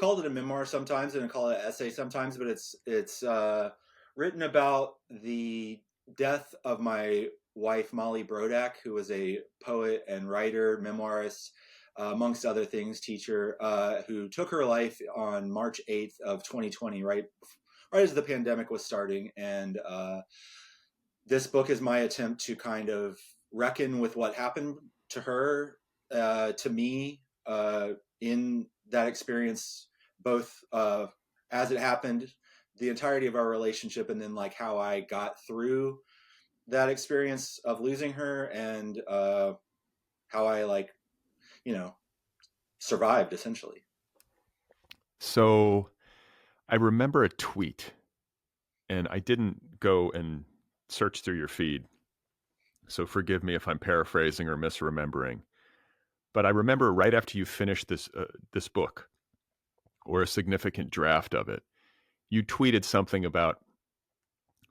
called it a memoir sometimes and I call it an essay sometimes, but it's written about the death of my wife, Molly Brodak, who was a poet and writer, memoirist, amongst other things, teacher, who took her life on March 8th of 2020, right as the pandemic was starting. And this book is my attempt to kind of reckon with what happened to her, to me, in that experience, both as it happened, the entirety of our relationship, and then like how I got through that experience of losing her, and how I like, you know, survived essentially. So I remember a tweet, and I didn't go and search through your feed, so forgive me if I'm paraphrasing or misremembering. But I remember right after you finished this book, or a significant draft of it, you tweeted something about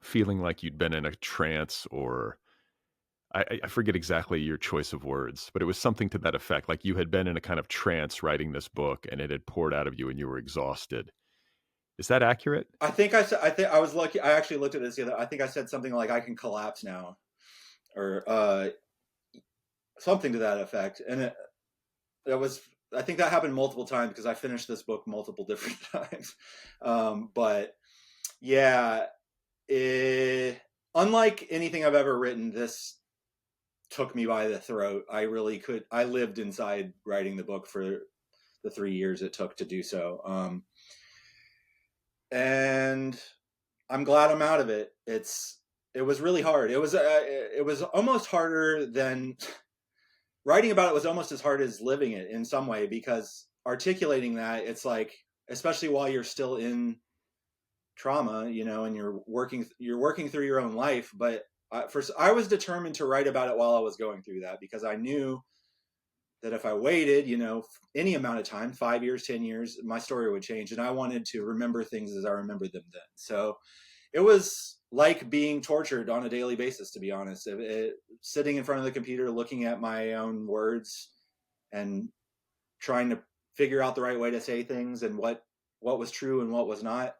feeling like you'd been in a trance, or I forget exactly your choice of words, but it was something to that effect. Like you had been in a kind of trance writing this book and it had poured out of you and you were exhausted. Is that accurate? I think I said, I think I was lucky. I actually looked at this the other. I think I said something like, "I can collapse now," or something to that effect. And it was. I think that happened multiple times because I finished this book multiple different times. But yeah, unlike anything I've ever written, this took me by the throat. I really could. I lived inside writing the book for the 3 years it took to do so. And I'm glad I'm out of it. It was really hard. It was almost harder than writing about it. Was almost as hard as living it in some way, because articulating that, it's like, especially while you're still in trauma, you know, and you're working through your own life. But I was determined to write about it while I was going through that, because I knew that if I waited, you know, any amount of time, 5 years, 10 years, my story would change. And I wanted to remember things as I remembered them then. So it was like being tortured on a daily basis, to be honest. Sitting in front of the computer, looking at my own words and trying to figure out the right way to say things, and what was true and what was not.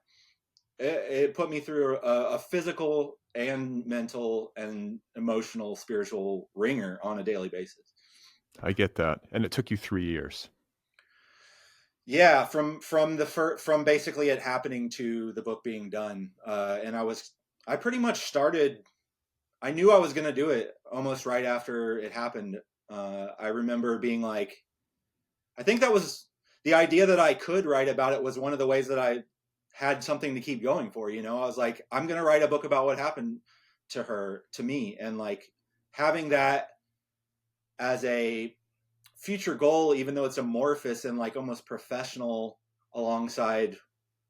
It put me through a physical and mental and emotional, spiritual ringer on a daily basis. I get that. And it took you 3 years. Yeah, from basically it happening to the book being done. And I pretty much started, I knew I was going to do it almost right after it happened. I remember being like, I think that was the idea that I could write about it, was one of the ways that I had something to keep going for, you know. I was like, I'm going to write a book about what happened to me. And like having that as a future goal, even though it's amorphous and like almost professional alongside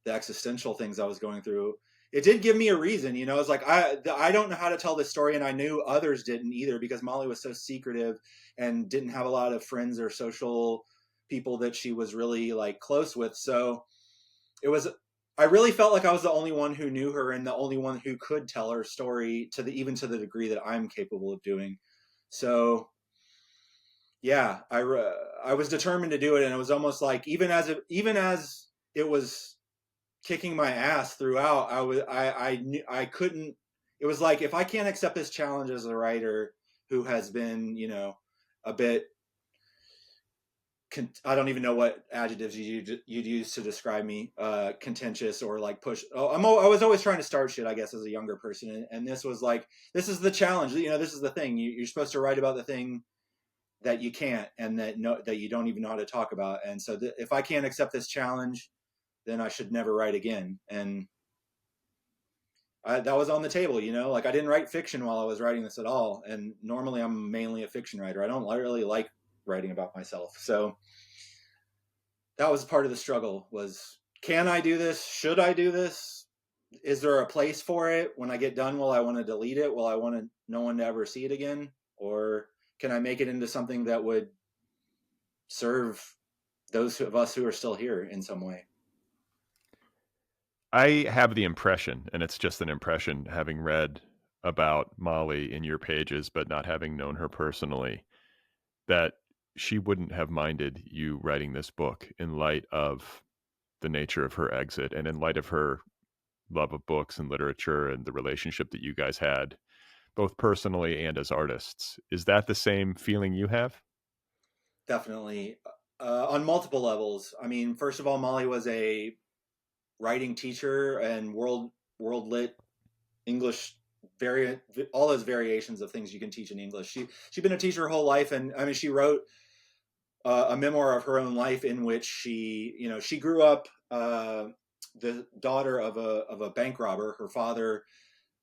the existential things I was going through, it did give me a reason, you know. It's like, I don't know how to tell this story, and I knew others didn't either, because Molly was so secretive and didn't have a lot of friends or social people that she was really like close with. So I really felt like I was the only one who knew her, and the only one who could tell her story even to the degree that I'm capable of doing. So yeah, I was determined to do it, and it was almost like, even as it was kicking my ass throughout, I knew I couldn't. It was like, if I can't accept this challenge as a writer who has been, you know, a bit, I don't even know what adjectives you'd use to describe me, contentious or like push. I was always trying to start shit, I guess, as a younger person, and this was like, this is the challenge. You know, this is the thing. You're supposed to write about the thing that you can't, and that you don't even know how to talk about. And so if I can't accept this challenge, then I should never write again. And that was on the table, you know. Like, I didn't write fiction while I was writing this at all, and normally I'm mainly a fiction writer. I don't really like writing about myself. So that was part of the struggle, was, can I do this? Should I do this? Is there a place for it? When I get done, will I want to delete it? Will I want no one to ever see it again? Or can I make it into something that would serve those of us who are still here in some way? I have the impression, and it's just an impression, having read about Molly in your pages, but not having known her personally, that she wouldn't have minded you writing this book in light of the nature of her exit, and in light of her love of books and literature and the relationship that you guys had, both personally and as artists. Is that the same feeling you have? Definitely, on multiple levels. I mean, first of all, Molly was a writing teacher and world lit English, variant, all those variations of things you can teach in English. She'd been a teacher her whole life, and I mean, she wrote a memoir of her own life in which she grew up the daughter of a bank robber. Her father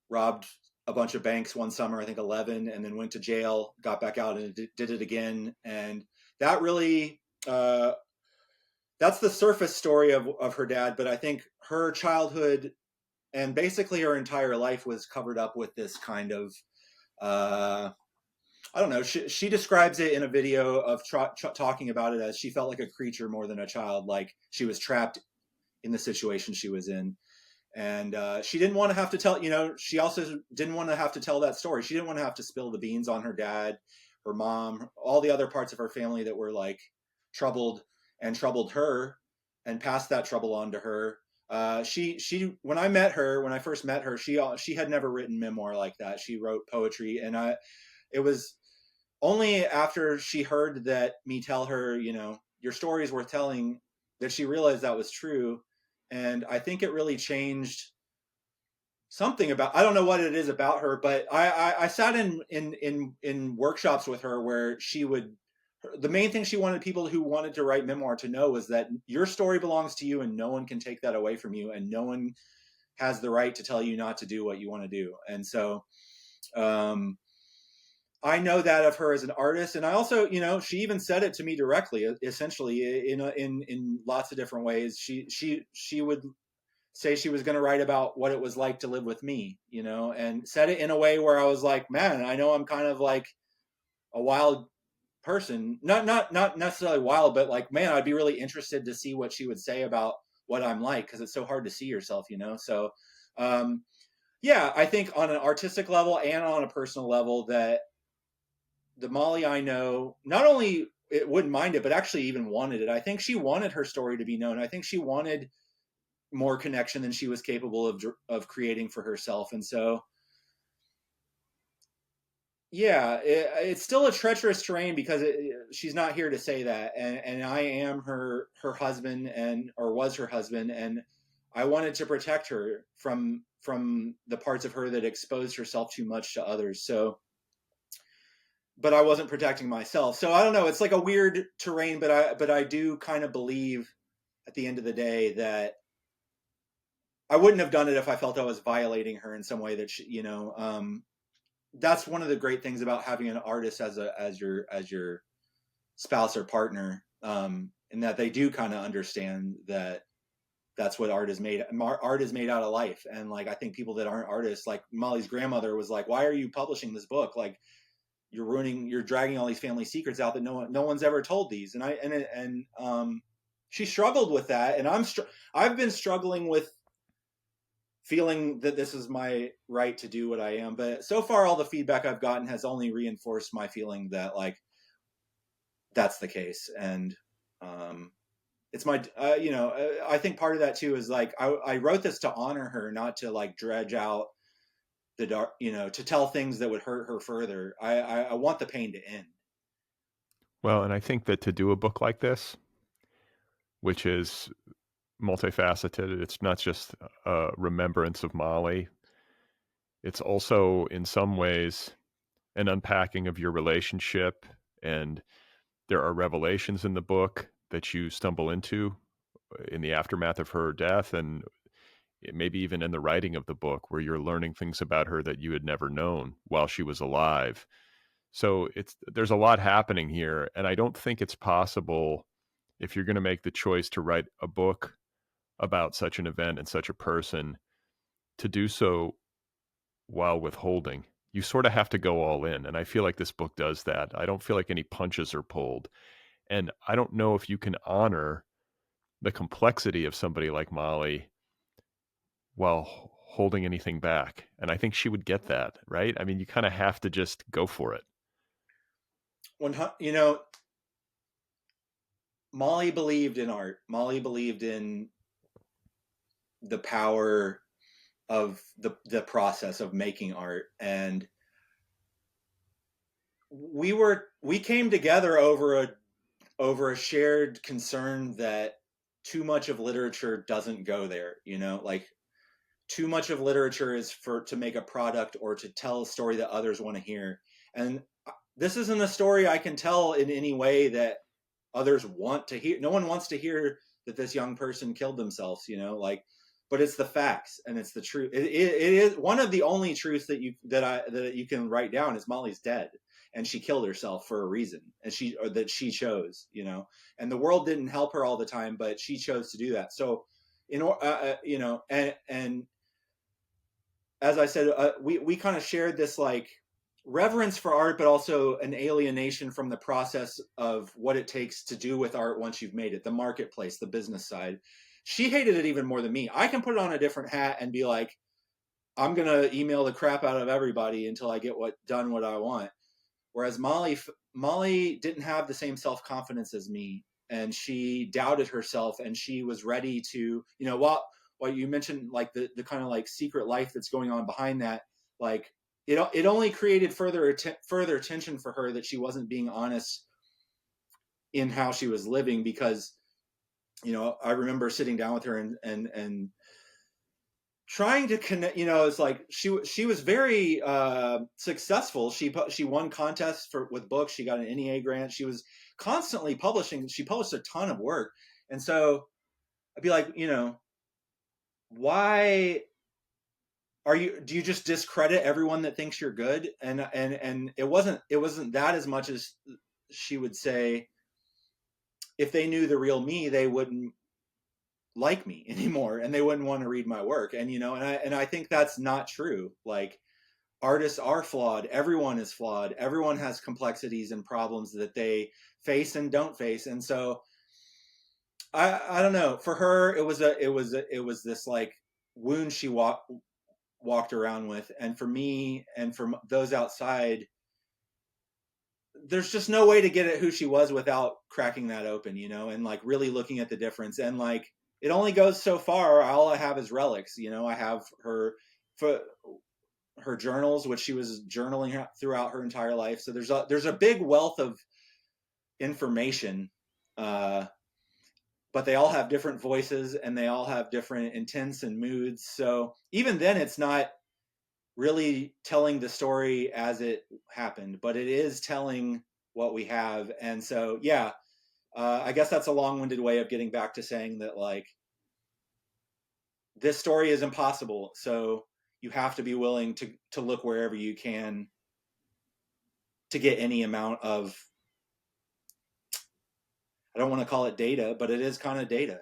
robbed a bunch of banks one summer, I think 11, and then went to jail, got back out, and did it again. And that really, that's the surface story of her dad. But I think her childhood and basically her entire life was covered up with this kind of, I don't know. She describes it in a video of talking about it as she felt like a creature more than a child, like she was trapped in the situation she was in. And she didn't want to have to tell, she also didn't want to have to tell that story. She didn't want to have to spill the beans on her dad, her mom, all the other parts of her family that were like troubled and troubled her and passed that trouble on to her. When I first met her, she had never written memoir like that. She wrote poetry, and it was only after she heard that me tell her, your story is worth telling, that she realized that was true. And I think it really changed something about, I don't know what it is about her, but I sat in workshops with her where the main thing she wanted people who wanted to write memoir to know was that your story belongs to you and no one can take that away from you, and no one has the right to tell you not to do what you want to do. And so I know that of her as an artist, and I also, she even said it to me directly, essentially in lots of different ways. She would say she was going to write about what it was like to live with me, and said it in a way where I was like, man, I know I'm kind of like a wild person, not necessarily wild, but like, man, I'd be really interested to see what she would say about what I'm like, because it's so hard to see yourself, So, yeah, I think on an artistic level and on a personal level that the Molly I know not only it wouldn't mind it, but actually even wanted it. I think she wanted her story to be known. I think she wanted more connection than she was capable of creating for herself. And so, yeah, it's still a treacherous terrain because she's not here to say that. And I am her husband, or was her husband. And I wanted to protect her from the parts of her that exposed herself too much to others. So, but I wasn't protecting myself. So I don't know. It's like a weird terrain, but I do kind of believe at the end of the day that I wouldn't have done it if I felt I was violating her in some way that that's one of the great things about having an artist as your spouse or partner, and that they do kind of understand that that's what art is made. Art is made out of life. And like, I think people that aren't artists, like Molly's grandmother was like, why are you publishing this book? Like, you're dragging all these family secrets out that no one's ever told these. And she struggled with that. And I've been struggling with feeling that this is my right to do what I am. But so far, all the feedback I've gotten has only reinforced my feeling that like, that's the case. And, it's my, I think part of that too is like, I wrote this to honor her, not to like dredge out the dark, to tell things that would hurt her further. I want the pain to end. Well, and I think that to do a book like this, which is multifaceted, it's not just a remembrance of Molly. It's also in some ways an unpacking of your relationship, and there are revelations in the book that you stumble into in the aftermath of her death, and maybe even in the writing of the book, where you're learning things about her that you had never known while she was alive. So there's a lot happening here, and I don't think it's possible, if you're going to make the choice to write a book about such an event and such a person, to do so while withholding. You sort of have to go all in, and I feel like this book does that. I don't feel like any punches are pulled, and I don't know if you can honor the complexity of somebody like Molly while holding anything back. And I think she would get that, right? I mean, you kind of have to just go for it. When Molly believed in art. Molly believed in the power of the process of making art. And we came together over a shared concern that too much of literature doesn't go there, like too much of literature is to make a product or to tell a story that others want to hear. And this isn't a story I can tell in any way that others want to hear. No one wants to hear that this young person killed themselves, like, but it's the facts and it's the truth. It is one of the only truths that you can write down is Molly's dead and she killed herself for a reason, and that she chose, and the world didn't help her all the time, but she chose to do that. So, and as I said, we kind of shared this like reverence for art, but also an alienation from the process of what it takes to do with art once you've made it, the marketplace, the business side. She hated it even more than me. I can put it on a different hat and be like, I'm going to email the crap out of everybody until I get what I want. Whereas Molly didn't have the same self-confidence as me, and she doubted herself, and she was ready to, what you mentioned, like the kind of like secret life that's going on behind that, like it only created further tension for her that she wasn't being honest in how she was living, because I remember sitting down with her and trying to connect. It's like she was very successful. She won contests with books. She got an NEA grant. She was constantly publishing. She published a ton of work, and so I'd be like, why do you just discredit everyone that thinks you're good? And it wasn't that as much as she would say, if they knew the real me, they wouldn't like me anymore, and they wouldn't want to read my work. And and I think that's not true. Like, artists are flawed. Everyone is flawed. Everyone has complexities and problems that they face and don't face. And so I don't know. For her, it was this like wound she walked around with, and for me and for those outside, there's just no way to get at who she was without cracking that open, and like really looking at the difference. And like, it only goes so far. All I have is relics. I have her journals, which she was journaling throughout her entire life. So there's a big wealth of information, but they all have different voices and they all have different intents and moods. So even then, it's not really telling the story as it happened, but it is telling what we have. And so, yeah, I guess that's a long-winded way of getting back to saying that, like, this story is impossible. So you have to be willing to look wherever you can to get any amount of, I don't want to call it data, but it is kind of data,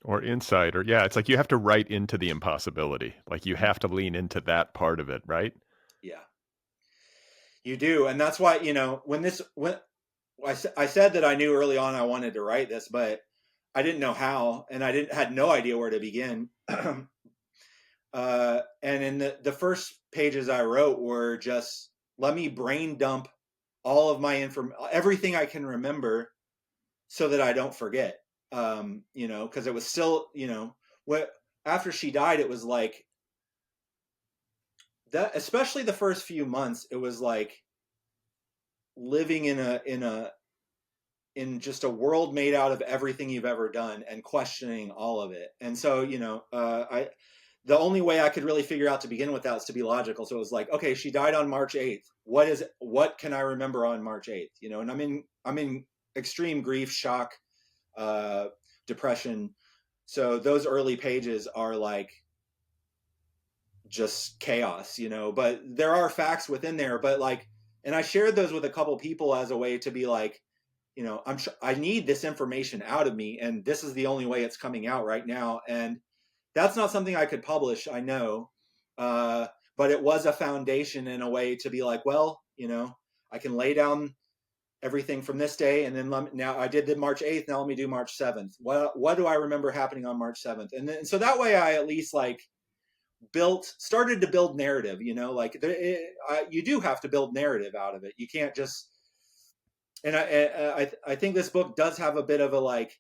or insight, or it's like you have to write into the impossibility. Like, you have to lean into that part of it, right? Yeah, you do. And that's why, when I said that I knew early on I wanted to write this, but I didn't know how, and I had no idea where to begin. And in the first pages I wrote were just, let me brain dump all of my everything I can remember, so that I don't forget. Because it was still, after she died, it was like that, especially the first few months, it was like living in just a world made out of everything you've ever done and questioning all of it. And so, the only way I could really figure out to begin with that was to be logical. So it was like, okay, she died on March 8th. What can I remember on March 8th? And I'm in extreme grief, shock, depression. So those early pages are like just chaos, but there are facts within there. But like, and I shared those with a couple people as a way to be like, I need this information out of me, and this is the only way it's coming out right now. And that's not something I could publish, I know, but it was a foundation in a way to be like, well, I can lay down everything from this day, and then now I did the March 8th. Now let me do March 7th. What do I remember happening on March 7th? And then, so that way I at least like started to build narrative. Like you do have to build narrative out of it. You can't just. And I think this book does have a bit of a like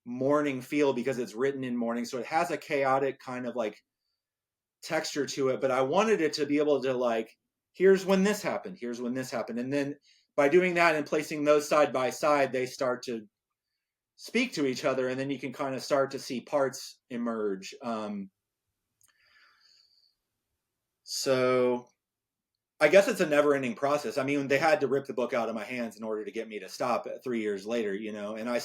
morning feel because it's written in morning. So it has a chaotic kind of like texture to it, but I wanted it to be able to like, here's when this happened, here's when this happened. And then by doing that and placing those side by side, they start to speak to each other, and then you can kind of start to see parts emerge. So I guess it's a never-ending process. I mean, they had to rip the book out of my hands in order to get me to stop 3 years later, you know, and I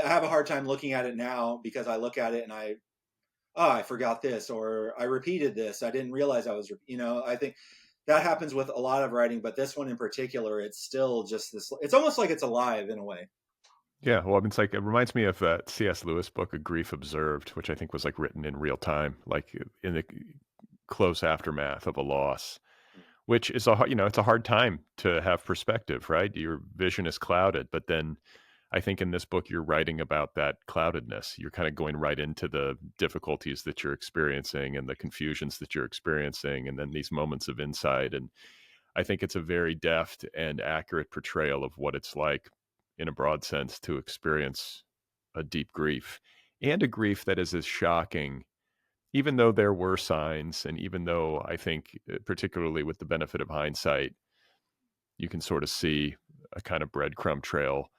have a hard time looking at it now because I look at it and I forgot this, or I repeated this. I didn't realize I was, you know, I think that happens with a lot of writing, but this one in particular, it's still just this, it's almost like it's alive in a way. Yeah, well, I mean, it's like it reminds me of that C.S. Lewis book, A Grief Observed, which I think was like written in real time, like in the close aftermath of a loss, which is it's a hard time to have perspective, right? Your vision is clouded, but then I think in this book you're writing about that cloudedness. You're kind of going right into the difficulties that you're experiencing and the confusions that you're experiencing, and then these moments of insight. And I think it's a very deft and accurate portrayal of what it's like, in a broad sense, to experience a deep grief, and a grief that is as shocking, even though there were signs, and even though I think, particularly with the benefit of hindsight, you can sort of see a kind of breadcrumb trail.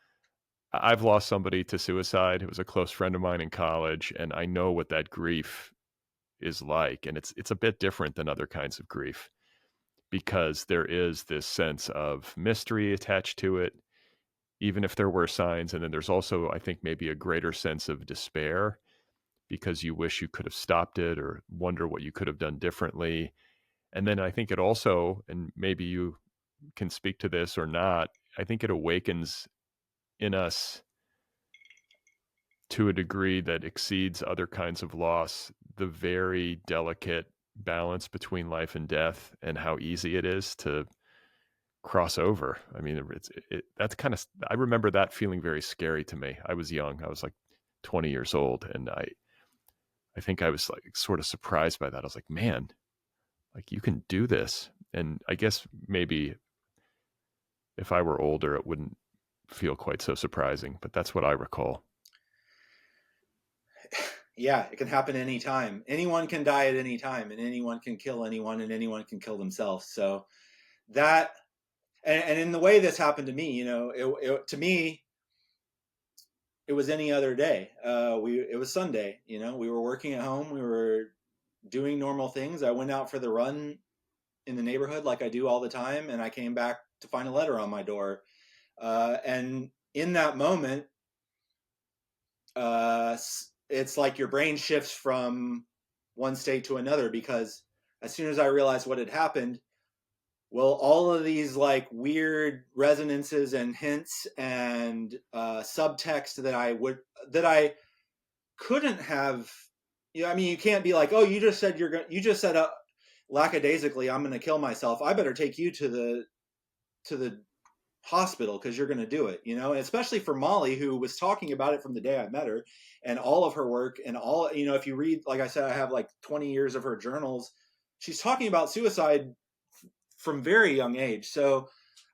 I've lost somebody to suicide. It was a close friend of mine in college, and I know what that grief is like. And it's a bit different than other kinds of grief, because there is this sense of mystery attached to it, even if there were signs. And then there's also, I think, maybe a greater sense of despair, because you wish you could have stopped it or wonder what you could have done differently. And then I think it also, and maybe you can speak to this or not, I think it awakens in us, to a degree that exceeds other kinds of loss, the very delicate balance between life and death, and how easy it is to cross over. I mean, that's kind of, I remember that feeling very scary to me. I was young. I was like 20 years old. And I think I was like sort of surprised by that. I was like, man, like you can do this. And I guess maybe if I were older, it wouldn't feel quite so surprising, but that's what I recall. Yeah, it can happen anytime. Anyone can die at any time, and anyone can kill anyone, and anyone can kill themselves. So that, and in the way this happened to me, you know, to me, it was any other day. It was Sunday, you know, we were working at home, we were doing normal things. I went out for the run in the neighborhood like I do all the time, and I came back to find a letter on my door. And in that moment, it's like your brain shifts from one state to another, because as soon as I realized what had happened, well, all of these like weird resonances and hints and subtext that I couldn't have. You know, I mean, you can't be like, oh, you just said lackadaisically, I'm going to kill myself. I better take you to the hospital because you're going to do it, you know. And especially for Molly, who was talking about it from the day I met her, and all of her work, and all, you know, if you read, like I said, I have like 20 years of her journals. She's talking about suicide from very young age. So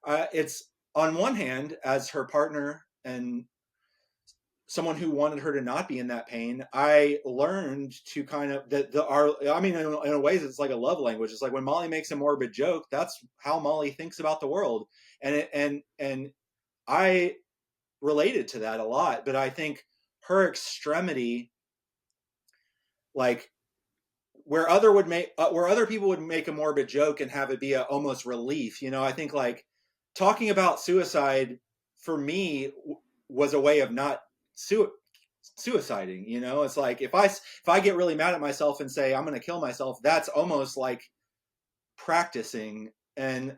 it's, on one hand, as her partner and someone who wanted her to not be in that pain, I learned to kind of I mean, in a ways, it's like a love language. It's like when Molly makes a morbid joke, that's how Molly thinks about the world. And I related to that a lot, but I think her extremity, like where other people would make a morbid joke and have it be a almost relief, you know, I think like talking about suicide for me was a way of not suiciding, you know. It's like if I get really mad at myself and say I'm going to kill myself, that's almost like practicing, and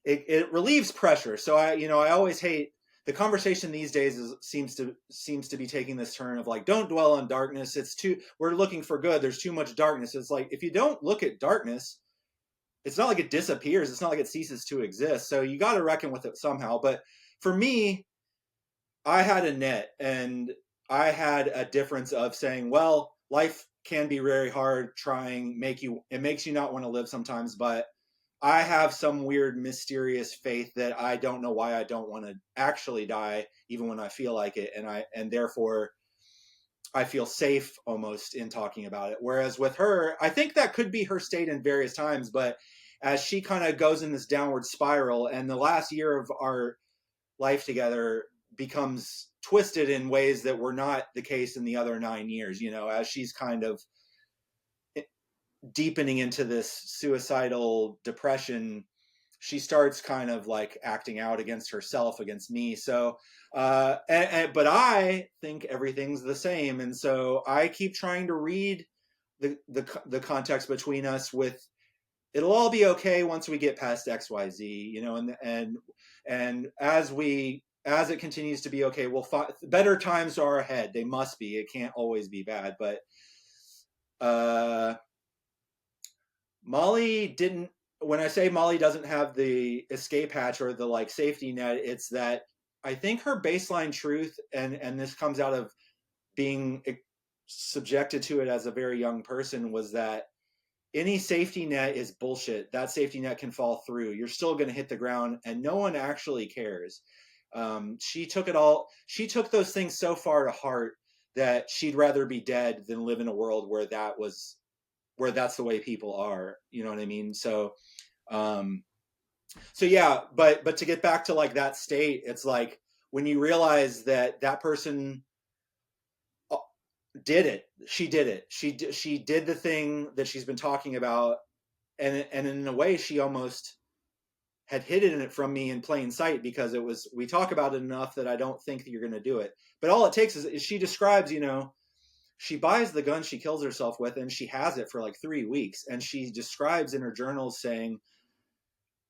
it relieves pressure. So I always hate the conversation these days seems to be taking this turn of like, don't dwell on darkness. We're looking for good. There's too much darkness. It's like, if you don't look at darkness, it's not like it disappears. It's not like it ceases to exist. So you got to reckon with it somehow. But for me, I had a net, and I had a difference of saying, well, life can be very hard, it makes you not want to live sometimes, but I have some weird mysterious faith that I don't know why I don't want to actually die even when I feel like it, and therefore I feel safe almost in talking about it. Whereas with her, I think that could be her state in various times, but as she kind of goes in this downward spiral, and the last year of our life together becomes twisted in ways that were not the case in the other 9 years, as she's kind of deepening into this suicidal depression, she starts kind of like acting out against herself, against me. So but I think everything's the same, and so I keep trying to read the context between us with, it'll all be okay once we get past XYZ, and as it continues to be okay, we'll find better times are ahead. They must be. It can't always be bad. But Molly didn't. When I say Molly doesn't have the escape hatch or the like safety net, it's that I think her baseline truth, and this comes out of being subjected to it as a very young person, was that any safety net is bullshit. That safety net can fall through. You're still going to hit the ground, and no one actually cares. She took it all. She took those things so far to heart that she'd rather be dead than live in a world where that's the way people are. You know what I mean? So yeah, but to get back to like that state, it's like when you realize that that person did it, she did it, she did the thing that she's been talking about, and in a way she almost had hidden it from me in plain sight, because we talk about it enough that I don't think that you're going to do it. But all it takes is she describes, she buys the gun she kills herself with, and she has it for like 3 weeks, and she describes in her journals saying,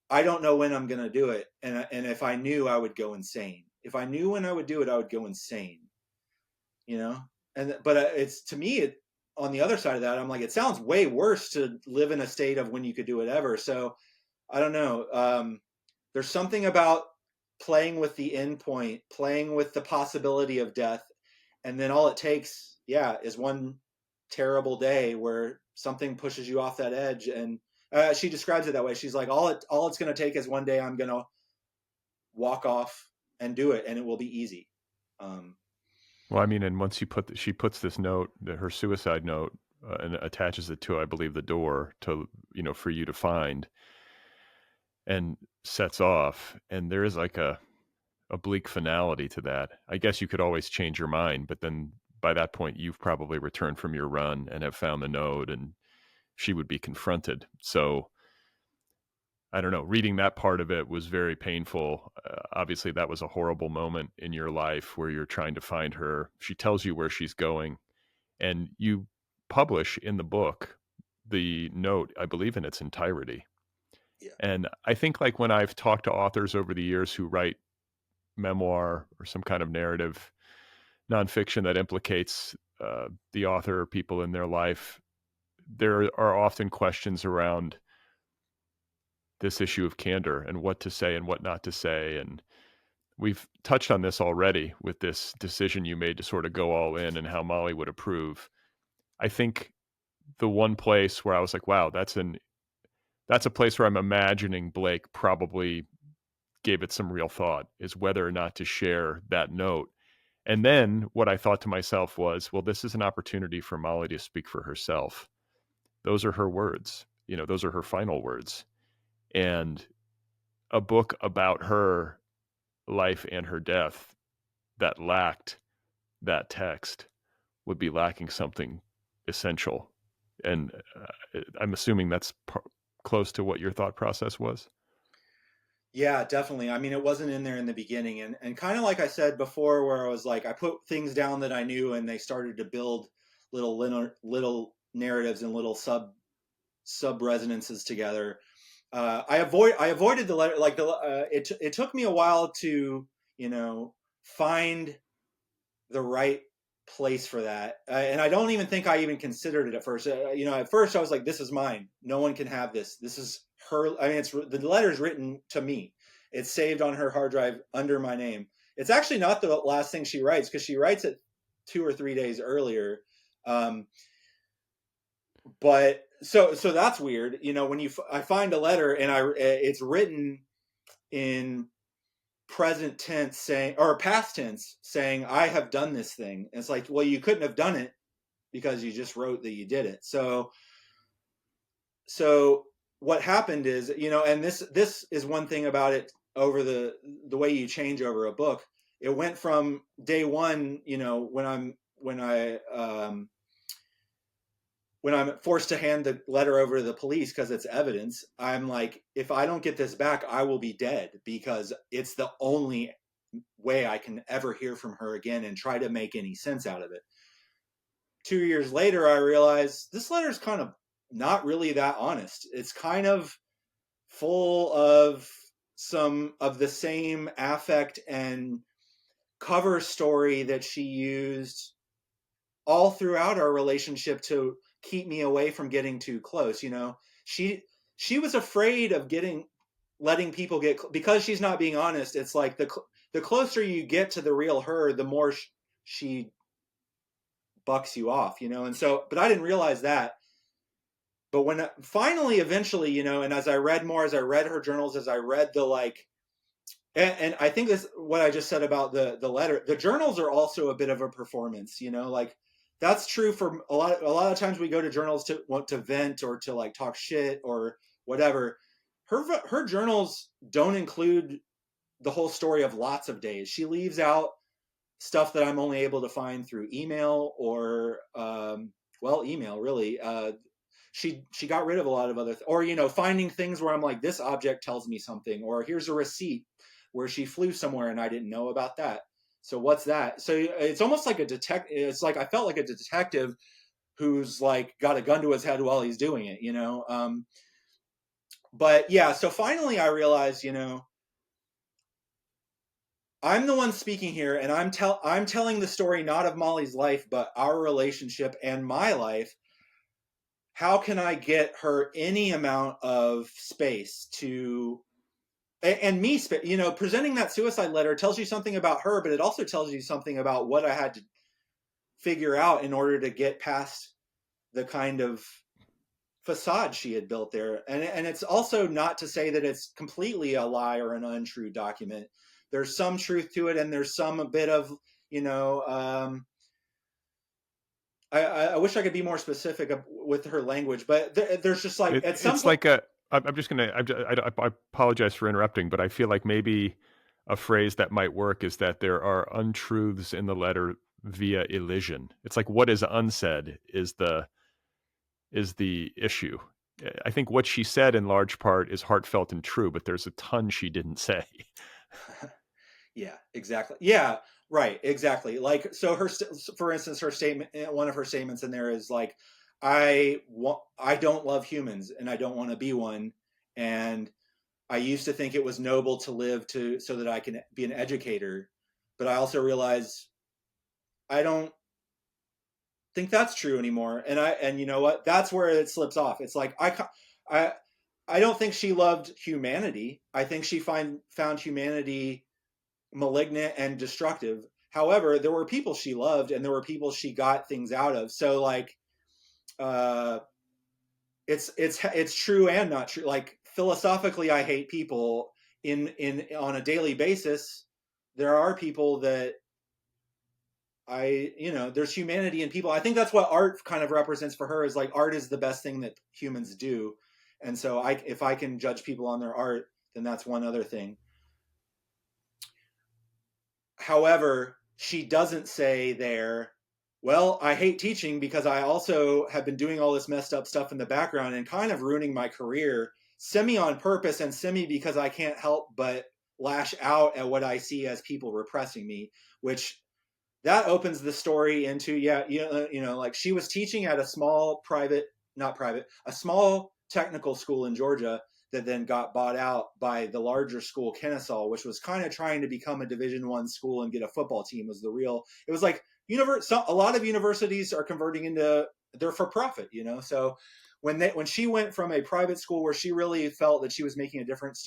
I don't know when I'm going to do it, and if I knew, I would go insane. If I knew when I would do it, I would go insane. But it's, to me, on the other side of that, I'm like, it sounds way worse to live in a state of when you could do whatever. So I don't know. There's something about playing with the end point, playing with the possibility of death, and then all it takes, is one terrible day where something pushes you off that edge. And she describes it that way. She's like, all it's going to take is one day I'm going to walk off and do it, and it will be easy. Well, I mean, and once she puts this note, her suicide note, and attaches it to, I believe, the door to, for you to find, and sets off. And there is like a bleak finality to that. I guess you could always change your mind, but then by that point, you've probably returned from your run and have found the note, and she would be confronted. So I don't know, reading that part of it was very painful. Obviously, that was a horrible moment in your life where you're trying to find her. She tells you where she's going, and you publish in the book the note, I believe, in its entirety. Yeah. And I think, like, when I've talked to authors over the years who write memoir or some kind of narrative nonfiction that implicates the author or people in their life, there are often questions around this issue of candor and what to say and what not to say. And we've touched on this already with this decision you made to sort of go all in and how Molly would approve. I think the one place where I was like, wow, that's a place where I'm imagining Blake probably gave it some real thought, is whether or not to share that note. And then what I thought to myself was, well, this is an opportunity for Molly to speak for herself. Those are her words. Those are her final words. And a book about her life and her death that lacked that text would be lacking something essential. And I'm assuming that's close to what your thought process was. Yeah, definitely. I mean, it wasn't in there in the beginning, and kind of like I said before, where I was like, I put things down that I knew, and they started to build little narratives and little sub resonances together. I avoided the letter, like it took me a while to find the right place for that, and I don't even think I even considered it at first. At first I was like, this is mine, no one can have this. This is her. I mean, it's the letter's written to me, it's saved on her hard drive under my name. It's actually not the last thing she writes, because she writes it 2 or 3 days earlier. But so that's weird. You know, when I find a letter and it's written in present tense saying, or past tense saying, I have done this thing. And it's like, well, you couldn't have done it because you just wrote that you did it. So what happened is, you know, and this is one thing about it, over the way you change over a book. It went from day one, you know, when I'm forced to hand the letter over to the police because it's evidence, I'm like, if I don't get this back, I will be dead, because it's the only way I can ever hear from her again and try to make any sense out of it. 2 years later, I realized this letter is kind of not really that honest. It's kind of full of some of the same affect and cover story that she used all throughout our relationship to keep me away from getting too close. You know, she was afraid of letting people get, because she's not being honest. It's like the closer you get to the real her, the more she bucks you off, you know. And so, but I didn't realize that. But when finally, eventually, you know, and as I read more, as I read her journals, as I read the like, and I think this, what I just said about the letter, the journals are also a bit of a performance, you know, like that's true for a lot of times we go to journals to want to vent or to like talk shit or whatever. Her journals don't include the whole story of lots of days. She leaves out stuff that I'm only able to find through email or, email really. She got rid of a lot of or, you know, finding things where I'm like, this object tells me something, or here's a receipt where she flew somewhere and I didn't know about that. So what's that? So it's almost like it's like I felt like a detective who's like got a gun to his head while he's doing it, you know. But yeah, so finally I realized, you know, I'm the one speaking here, and I'm telling the story not of Molly's life, but our relationship and my life. How can I get her any amount of space to, and me, you know, presenting that suicide letter tells you something about her, but it also tells you something about what I had to figure out in order to get past the kind of facade she had built there. And it's also not to say that it's completely a lie or an untrue document. There's some truth to it, and there's some a bit of, you know, I wish I could be more specific with her language, but there's just like at some it's point. like a. I'm just gonna. I apologize for interrupting, but I feel like maybe a phrase that might work is that there are untruths in the letter via elision. It's like what is unsaid is the issue. I think what she said in large part is heartfelt and true, but there's a ton she didn't say. Yeah, exactly. Yeah, right, exactly. Like, so for instance, her statement, one of her statements in there is like, I don't love humans and I don't want to be one. And I used to think it was noble to live so that I can be an educator, but I also realize I don't think that's true anymore. And you know what? That's where it slips off. It's like I I don't think she loved humanity. I think she found humanity malignant and destructive. However, there were people she loved and there were people she got things out of. So like, uh, it's true and not true. Like philosophically, I hate people in on a daily basis. There are people that you know, there's humanity in people. I think that's what art kind of represents for her, is like art is the best thing that humans do. And so if I can judge people on their art, then that's one other thing. However, she doesn't say there, well, I hate teaching because I also have been doing all this messed up stuff in the background and kind of ruining my career, semi on purpose and semi because I can't help but lash out at what I see as people repressing me, which that opens the story into, yeah, you know, like she was teaching at a small a small technical school in Georgia that then got bought out by the larger school, Kennesaw, which was kind of trying to become a Division I school and get a football team. It was like a lot of universities are converting into, they're for profit, you know. So when she went from a private school where she really felt that she was making a difference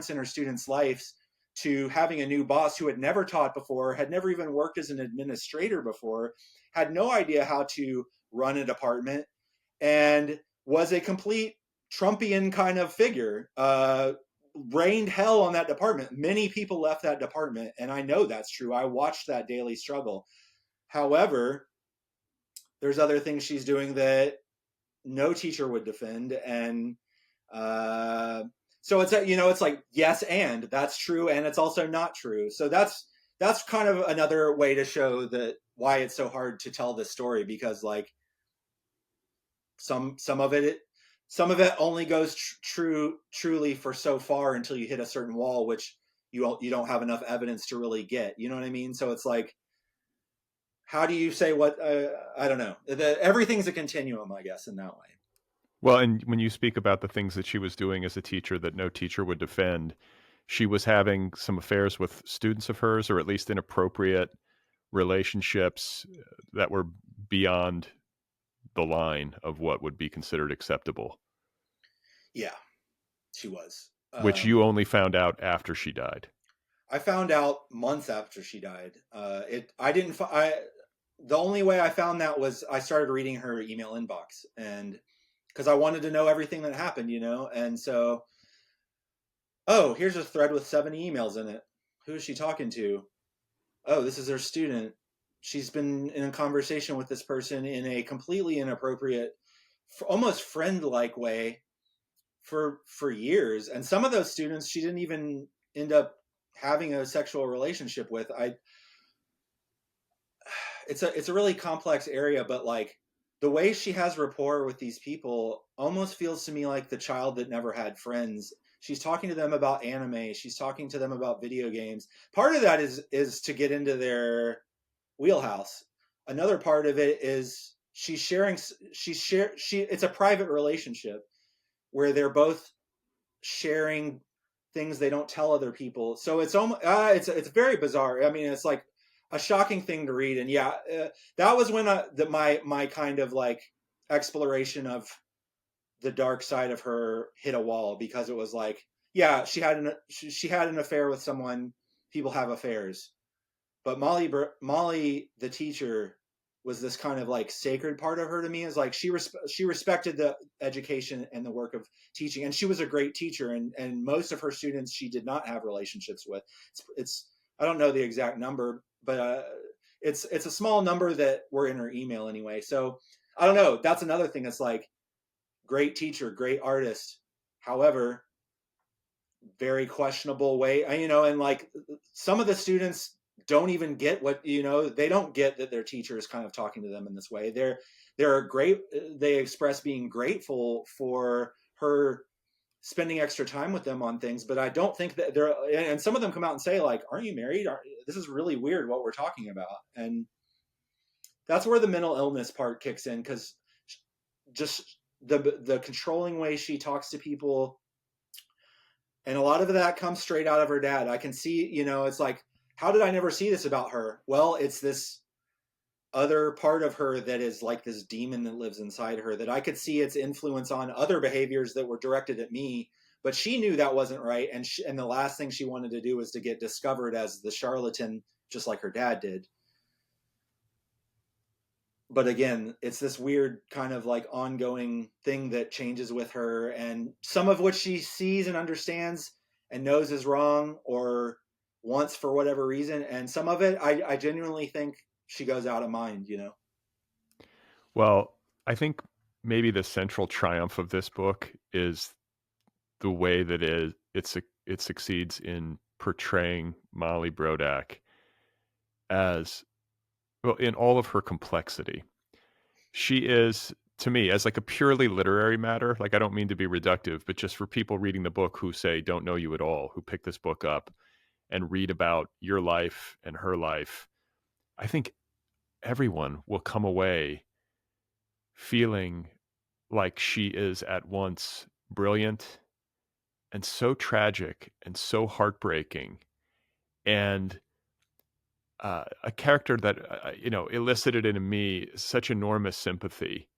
in her students' lives, to having a new boss who had never taught before, had never even worked as an administrator before, had no idea how to run a department, and was a complete Trumpian kind of figure. Rained hell on that department. Many people left that department, and I know that's true. I watched that daily struggle. However, there's other things she's doing that no teacher would defend, and so it's like yes, and that's true, and it's also not true. So that's kind of another way to show that why it's so hard to tell this story, because like some of it only goes truly for so far until you hit a certain wall, which you don't have enough evidence to really get. You know what I mean? So it's like, how do you say what? I don't know. Everything's a continuum, I guess, in that way. Well, and when you speak about the things that she was doing as a teacher that no teacher would defend, she was having some affairs with students of hers, or at least inappropriate relationships that were beyond the line of what would be considered acceptable. Yeah, she was. Which you only found out after she died. I found out months after she died. The only way I found that was I started reading her email inbox, and because I wanted to know everything that happened, and so, oh, here's a thread with 70 emails in it. Who is she talking to? Oh, this is her student. She's been in a conversation with this person in a completely inappropriate, almost friend-like way for years. And some of those students she didn't even end up having a sexual relationship with. It's a really complex area, but like the way she has rapport with these people almost feels to me like the child that never had friends. She's talking to them about anime. She's talking to them about video games. Part of that is to get into their wheelhouse. Another part of it is it's a private relationship where they're both sharing things they don't tell other people. So it's almost it's very bizarre. I mean, it's like a shocking thing to read. And yeah, that was when my kind of like exploration of the dark side of her hit a wall, because it was like, yeah, she had an affair with someone. People have affairs, but Molly, the teacher, was this kind of like sacred part of her to me. Is like she respected the education and the work of teaching, and she was a great teacher. And most of her students she did not have relationships with. It's I don't know the exact number, but it's a small number that were in her email anyway. So I don't know. That's another thing. It's like, great teacher, great artist. However, very questionable way, and like some of the students don't even get what, they don't get that their teacher is kind of talking to them in this way. They express being grateful for her spending extra time with them on things, but I don't think that and some of them come out and say like, aren't you married? This is really weird what we're talking about. And that's where the mental illness part kicks in, because just the controlling way she talks to people, and a lot of that comes straight out of her dad. I can see, it's like, how did I never see this about her? Well, it's this other part of her that is like this demon that lives inside her, that I could see its influence on other behaviors that were directed at me, but she knew that wasn't right. And the last thing she wanted to do was to get discovered as the charlatan, just like her dad did. But again, it's this weird kind of like ongoing thing that changes with her, and some of which she sees and understands and knows is wrong or wants for whatever reason. And some of it, I genuinely think she goes out of mind, Well, I think maybe the central triumph of this book is the way that it succeeds in portraying Molly Brodak as, well, in all of her complexity. She is, to me, as like a purely literary matter, like I don't mean to be reductive, but just for people reading the book who say don't know you at all, who pick this book up and read about your life and her life, I think everyone will come away feeling like she is at once brilliant and so tragic and so heartbreaking, and a character that elicited in me such enormous sympathy.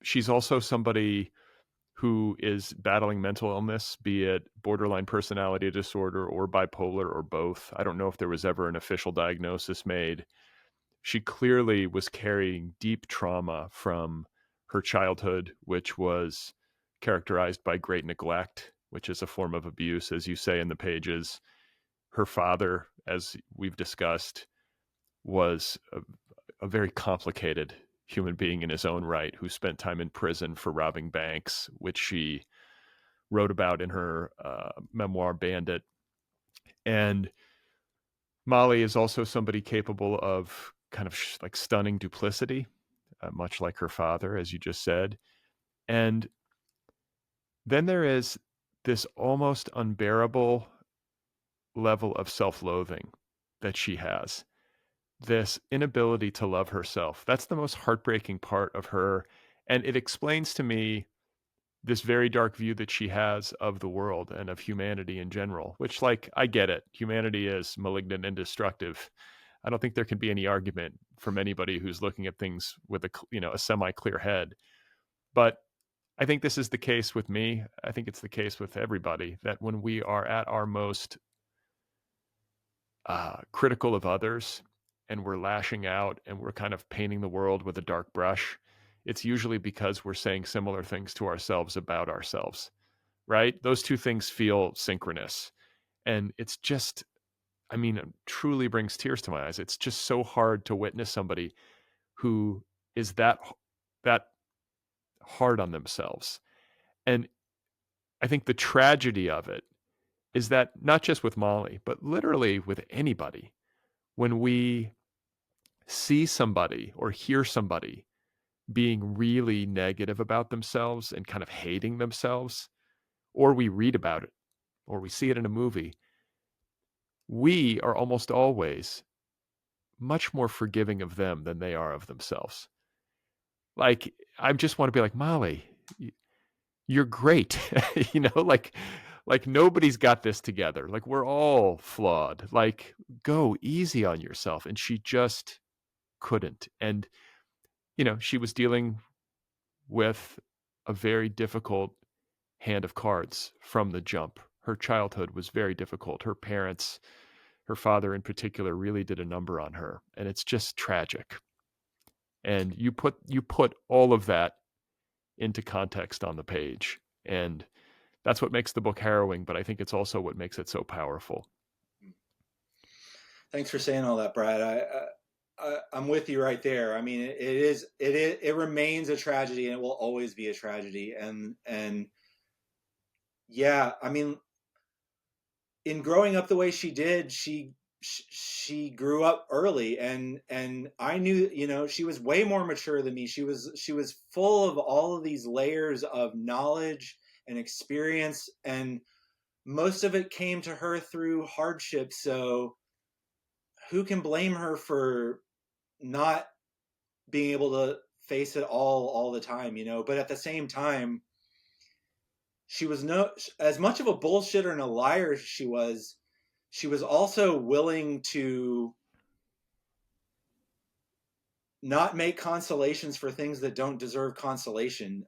She's also somebody who is battling mental illness, be it borderline personality disorder or bipolar or both. I don't know if there was ever an official diagnosis made. She clearly was carrying deep trauma from her childhood, which was characterized by great neglect, which is a form of abuse, as you say in the pages. Her father, as we've discussed, was a very complicated human being in his own right, who spent time in prison for robbing banks, which she wrote about in her memoir, Bandit. And Molly is also somebody capable of kind of like stunning duplicity, much like her father, as you just said. And then there is this almost unbearable level of self-loathing that she has, this inability to love herself. That's the most heartbreaking part of her. And it explains to me this very dark view that she has of the world and of humanity in general, which, like, I get it. Humanity is malignant and destructive. I don't think there can be any argument from anybody who's looking at things with a semi-clear head. But I think this is the case with me. I think it's the case with everybody, that when we are at our most critical of others and we're lashing out and we're kind of painting the world with a dark brush, it's usually because we're saying similar things to ourselves about ourselves, right? Those two things feel synchronous. And it's just, I mean, it truly brings tears to my eyes. It's just so hard to witness somebody who is that hard on themselves. And I think the tragedy of it is that not just with Molly, but literally with anybody, when we see somebody or hear somebody being really negative about themselves and kind of hating themselves, or we read about it, or we see it in a movie, we are almost always much more forgiving of them than they are of themselves. Like, I just want to be like, Molly, you're great. like nobody's got this together. Like, we're all flawed. Like, go easy on yourself. And she just couldn't. And, she was dealing with a very difficult hand of cards from the jump. Her childhood was very difficult. Her parents, her father in particular, really did a number on her. And it's just tragic. And you put all of that into context on the page. And that's what makes the book harrowing, but I think it's also what makes it so powerful. Thanks for saying all that, Brad. I'm with you right there. I mean, it remains a tragedy, and it will always be a tragedy. And yeah, I mean, in growing up the way she did, she grew up early, and I knew, she was way more mature than me. She was full of all of these layers of knowledge and experience, and most of it came to her through hardship. So who can blame her for not being able to face it all the time, but at the same time, she was as much of a bullshitter and a liar as she was also willing to not make consolations for things that don't deserve consolation.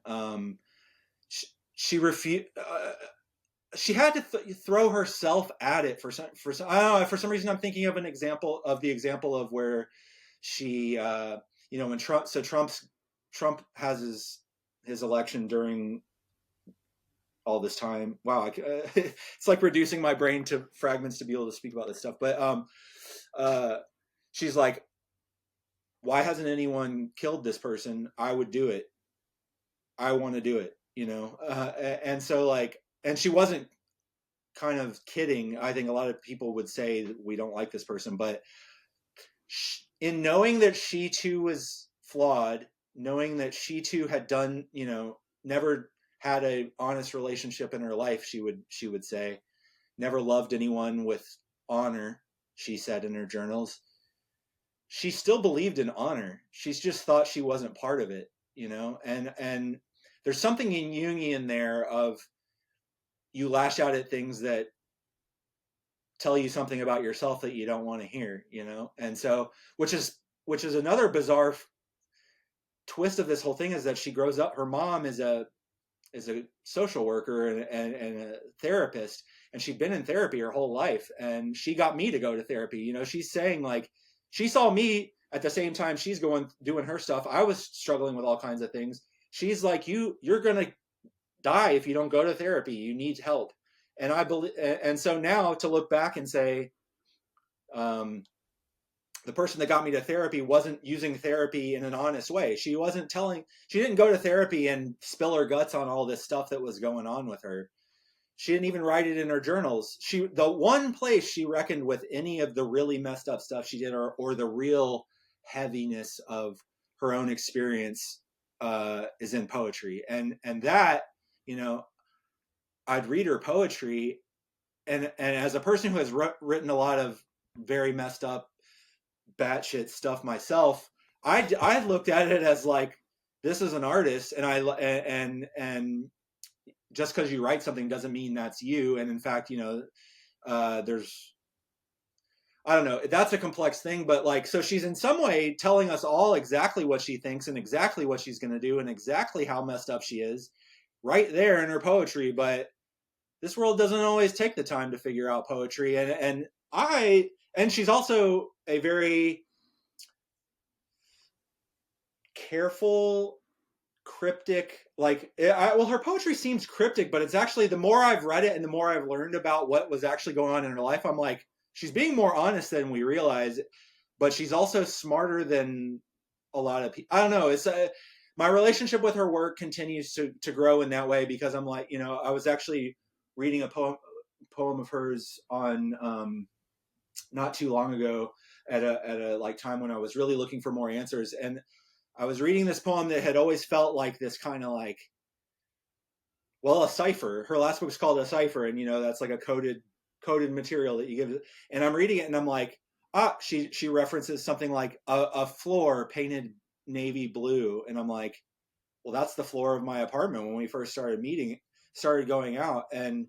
She refused. She had to throw herself at it for some. I don't know. For some reason, I'm thinking of the example of where she, when Trump has his election during all this time. Wow, it's like reducing my brain to fragments to be able to speak about this stuff. But she's like, why hasn't anyone killed this person? I would do it. I want to do it. And so like, and she wasn't kind of kidding. I think a lot of people would say that we don't like this person, but in knowing that she too was flawed, knowing that she too had done, never had a honest relationship in her life, she would say, never loved anyone with honor, she said in her journals. She still believed in honor. She's just thought she wasn't part of it, and there's something in Jungian there of you lash out at things that tell you something about yourself that you don't want to hear, and so which is another bizarre twist of this whole thing, is that she grows up, her mom is a social worker and a therapist, and she'd been in therapy her whole life, and she got me to go to therapy. She's saying like she saw me at the same time she's doing her stuff. I was struggling with all kinds of things, she's like, you're going to die if you don't go to therapy. You need help. And I believe, and so now to look back and say, the person that got me to therapy wasn't using therapy in an honest way. She didn't go to therapy and spill her guts on all this stuff that was going on with her. She didn't even write it in her journals. The one place she reckoned with any of the really messed up stuff she did, or the real heaviness of her own experience, is in poetry. And that, I'd read her poetry, and as a person who has written a lot of very messed up, batshit stuff myself, I looked at it as like, this is an artist, and just because you write something doesn't mean that's you. And in fact, there's, I don't know, that's a complex thing, but like, so she's in some way telling us all exactly what she thinks and exactly what she's going to do and exactly how messed up she is right there in her poetry. But this world doesn't always take the time to figure out poetry. And she's also a very careful, cryptic, her poetry seems cryptic, but it's actually, the more I've read it and the more I've learned about what was actually going on in her life, I'm like, she's being more honest than we realize, but she's also smarter than a lot of people. I don't know. It's my relationship with her work continues to grow in that way, because I'm like, I was actually reading a poem of hers on not too long ago at a like time when I was really looking for more answers, and I was reading this poem that had always felt like this kind of like, well, a cipher. Her last book's called A Cipher, and that's like a coded material that you give. And I'm reading it, and I'm like, she references something like a floor painted navy blue, and I'm like, well, that's the floor of my apartment when we first started going out, and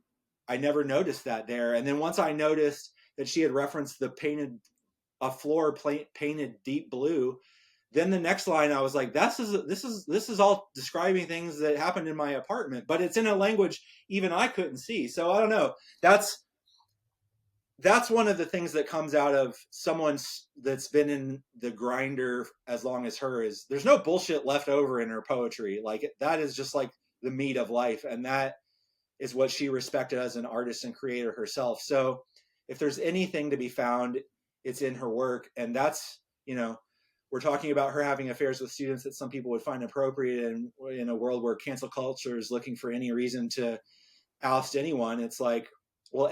I never noticed that there. And then once I noticed that she had referenced a floor painted deep blue, then the next line I was like, this is all describing things that happened in my apartment, but it's in a language even I couldn't see. So I don't know. That's one of the things that comes out of someone that's been in the grinder as long as her, is there's no bullshit left over in her poetry. Like, that is just like the meat of life. And that is what she respected as an artist and creator herself. So if there's anything to be found, it's in her work. And that's, we're talking about her having affairs with students that some people would find appropriate, and in a world where cancel culture is looking for any reason to oust anyone. It's like, well,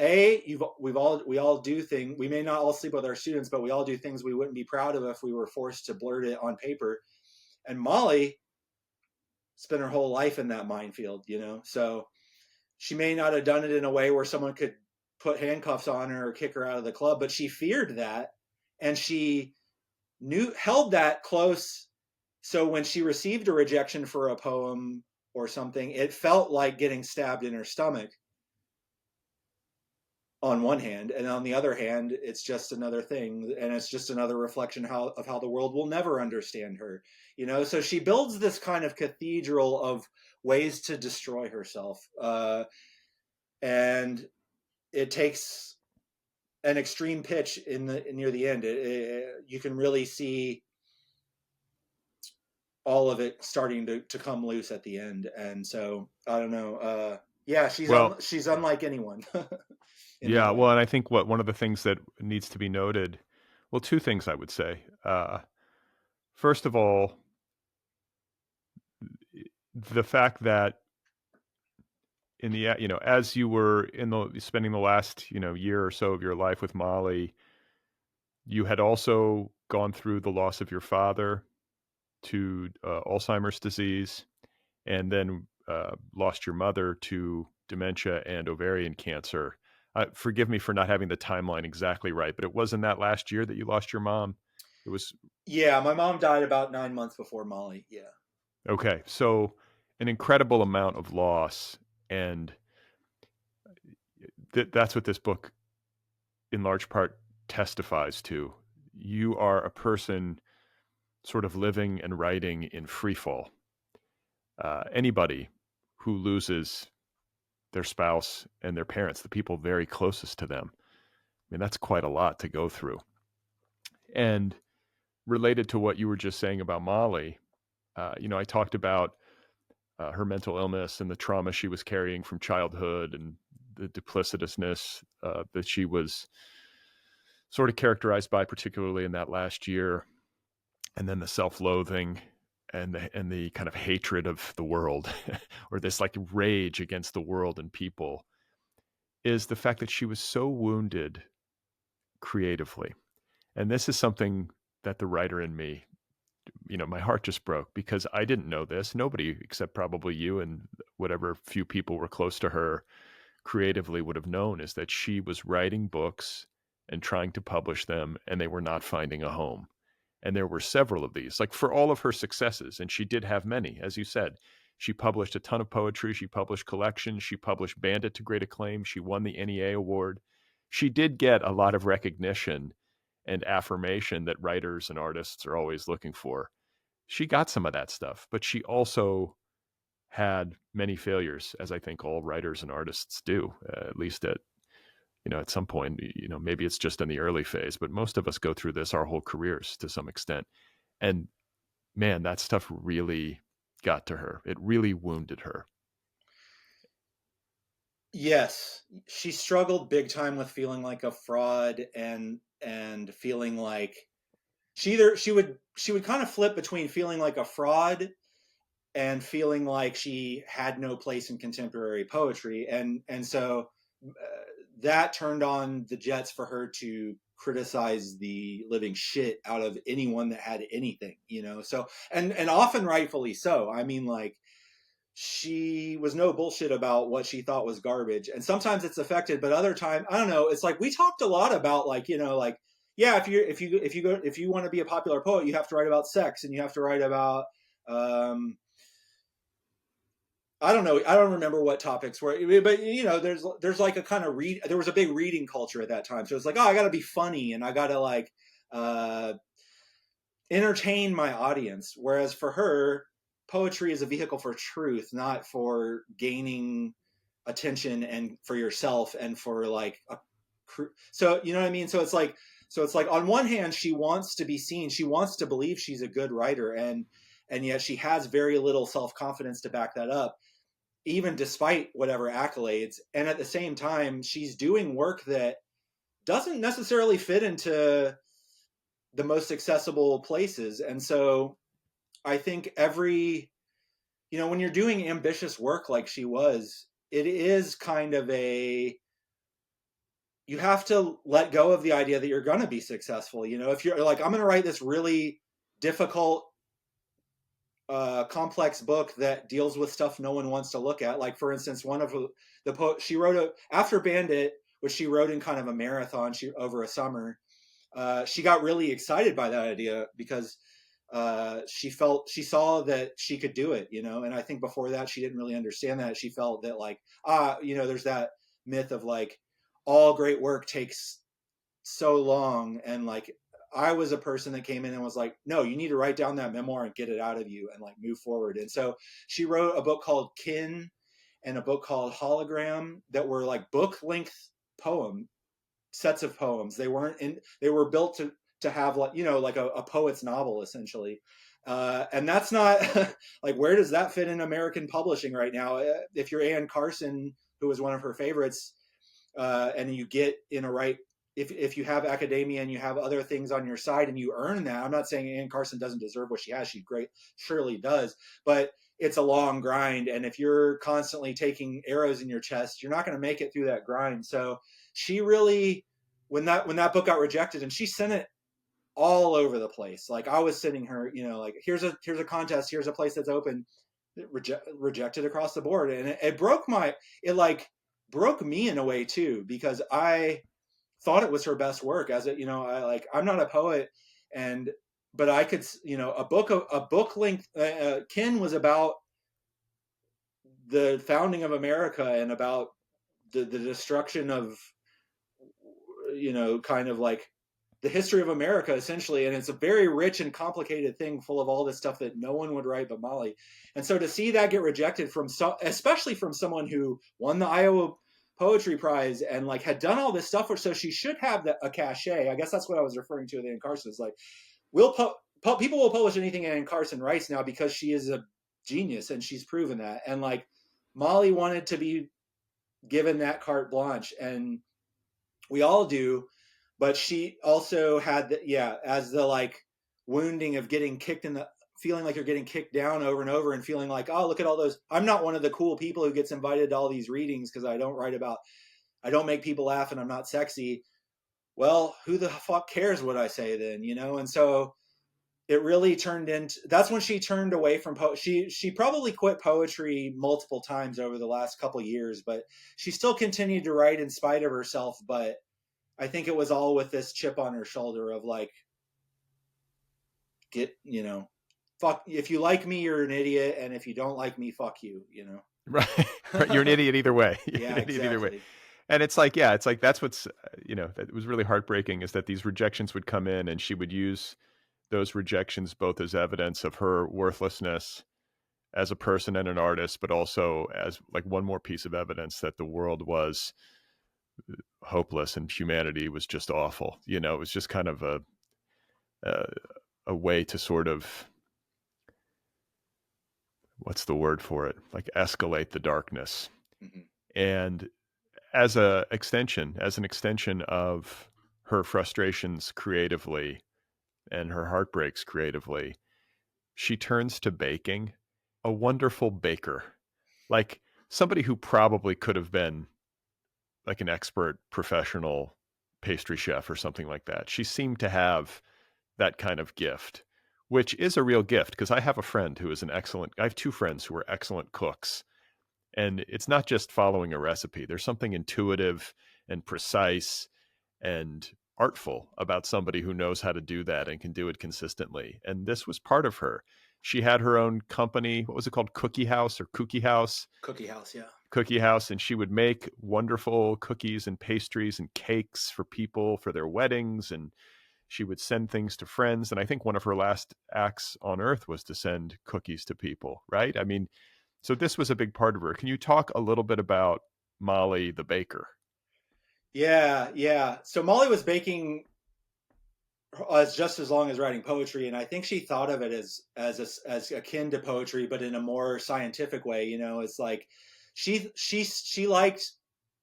we all do things. We may not all sleep with our students, but we all do things we wouldn't be proud of if we were forced to blurt it on paper. And Molly spent her whole life in that minefield, so she may not have done it in a way where someone could put handcuffs on her or kick her out of the club, but she feared that, and she held that close. So when she received a rejection for a poem or something, it felt like getting stabbed in her stomach on one hand, and on the other hand, it's just another thing, and it's just another reflection of how the world will never understand her. So she builds this kind of cathedral of ways to destroy herself, and it takes an extreme pitch near the end. You can really see all of it starting to come loose at the end. And so I don't know. Yeah, she's unlike anyone. Yeah, well, and I think one of the things that needs to be noted, well, two things I would say. First of all, the fact that in the as you were spending the last year or so of your life with Molly, you had also gone through the loss of your father to Alzheimer's disease, and then lost your mother to dementia and ovarian cancer. Forgive me for not having the timeline exactly right, but it was in that last year that you lost your mom. It was. Yeah, my mom died about 9 months before Molly. Yeah. Okay, so an incredible amount of loss, and that's what this book, in large part, testifies to. You are a person sort of living and writing in free fall. Anybody who loses their spouse and their parents, the people very closest to them, I mean, that's quite a lot to go through. And related to what you were just saying about Molly, I talked about her mental illness and the trauma she was carrying from childhood, and the duplicitousness that she was sort of characterized by, particularly in that last year, and then the self-loathing and the kind of hatred of the world, or this like rage against the world and people, is the fact that she was so wounded creatively. And this is something that the writer in me, my heart just broke, because I didn't know this. Nobody except probably you and whatever few people were close to her creatively would have known, is that she was writing books and trying to publish them, and they were not finding a home. And there were several of these, like for all of her successes, and she did have many, as you said. She published a ton of poetry. She published collections. She published Bandit to great acclaim. She won the NEA award. She did get a lot of recognition and affirmation that writers and artists are always looking for. She got some of that stuff, but she also had many failures, as I think all writers and artists do, at least at some point. Maybe it's just in the early phase, but most of us go through this our whole careers to some extent. And man, that stuff really got to her. It really wounded her. Yes, she struggled big time with feeling like a fraud, and feeling like she would kind of flip between feeling like a fraud and feeling like she had no place in contemporary poetry, and so that turned on the jets for her to criticize the living shit out of anyone that had anything, so and often rightfully so. I mean, like, she was no bullshit about what she thought was garbage, and sometimes it's affected, but other time, I don't know, it's like we talked a lot about, like, like, yeah, if you want to be a popular poet, you have to write about sex, and you have to write about I don't know, I don't remember what topics were, but there's like a kind of there was a big reading culture at that time, so it's like, oh, I got to be funny, and I got to like entertain my audience, whereas for her, poetry is a vehicle for truth, not for gaining attention and for yourself and for like so you know what I mean. So it's like on one hand, she wants to be seen, she wants to believe she's a good writer, and yet she has very little self-confidence to back that up, even despite whatever accolades. And at the same time, she's doing work that doesn't necessarily fit into the most accessible places. And so I think when you're doing ambitious work like she was, it is kind of you have to let go of the idea that you're going to be successful. If you're like, I'm going to write this really difficult, complex book that deals with stuff no one wants to look at. Like, for instance, one of the she wrote after Bandit, which she wrote in kind of a marathon, over a summer. She got really excited by that idea because she saw that she could do it, and I think before that she didn't really understand that. She felt that, like, there's that myth of like all great work takes so long, and like I was a person that came in and was like, no, you need to write down that memoir and get it out of you and like move forward. And so she wrote a book called Kin and a book called Hologram that were like book length sets of poems. They were built to have, like, like a poet's novel, essentially. And that's not like, where does that fit in American publishing right now? If you're Anne Carson, who was one of her favorites, and you get in a right, if you have academia and you have other things on your side and you earn that, I'm not saying Anne Carson doesn't deserve what she has. She surely does, but it's a long grind. And if you're constantly taking arrows in your chest, you're not going to make it through that grind. So she really, when that book got rejected, and she sent it all over the place. Like, I was sending her, like, here's a contest, here's a place that's open, rejected across the board. And it broke me in a way too, because I thought it was her best work. I'm not a poet, but I could, a book length, Kin was about the founding of America and about the destruction of, kind of like the history of America, essentially. And it's a very rich and complicated thing full of all this stuff that no one would write but Molly. And so to see that get rejected especially from someone who won the Iowa Poetry Prize and like had done all this stuff, so she should have a cachet. I guess that's what I was referring to with Anne Carson. It's like, people will publish anything Anne Carson writes now because she is a genius, and she's proven that. And like Molly wanted to be given that carte blanche, and we all do, but she also had the, as the like wounding of getting kicked in the, feeling like you're getting kicked down over and over and feeling like, oh, look at all those. I'm not one of the cool people who gets invited to all these readings because I don't make people laugh and I'm not sexy. Well, who the fuck cares what I say then, you know? And so it really turned into, that's when she turned away from she probably quit poetry multiple times over the last couple of years, but she still continued to write in spite of herself. But I think it was all with this chip on her shoulder of like, fuck, if you like me, you're an idiot. And if you don't like me, fuck you, you know? Right. Right. You're an idiot either way. Yeah, exactly. Either way. And it's like, that's what's, that was really heartbreaking, is that these rejections would come in and she would use those rejections both as evidence of her worthlessness as a person and an artist, but also as like one more piece of evidence that the world was hopeless and humanity was just awful. It was just kind of a way to sort of, what's the word for it? Like escalate the darkness. Mm-hmm. And as an extension of her frustrations creatively and her heartbreaks creatively, she turns to baking. A wonderful baker, like somebody who probably could have been like an expert professional pastry chef or something like that. She seemed to have that kind of gift, which is a real gift, because I have I have two friends who are excellent cooks. And it's not just following a recipe. There's something intuitive and precise and artful about somebody who knows how to do that and can do it consistently. And this was part of her. She had her own company. What was it called? Cookie House or Kooky House? Cookie House, yeah. Cookie House. And she would make wonderful cookies and pastries and cakes for people for their weddings. And she would send things to friends. And I think one of her last acts on earth was to send cookies to people, right? I mean, so this was a big part of her. Can you talk a little bit about Molly the baker? Yeah. So Molly was baking just as long as writing poetry, and I think she thought of it as akin to poetry, but in a more scientific way. It's like she liked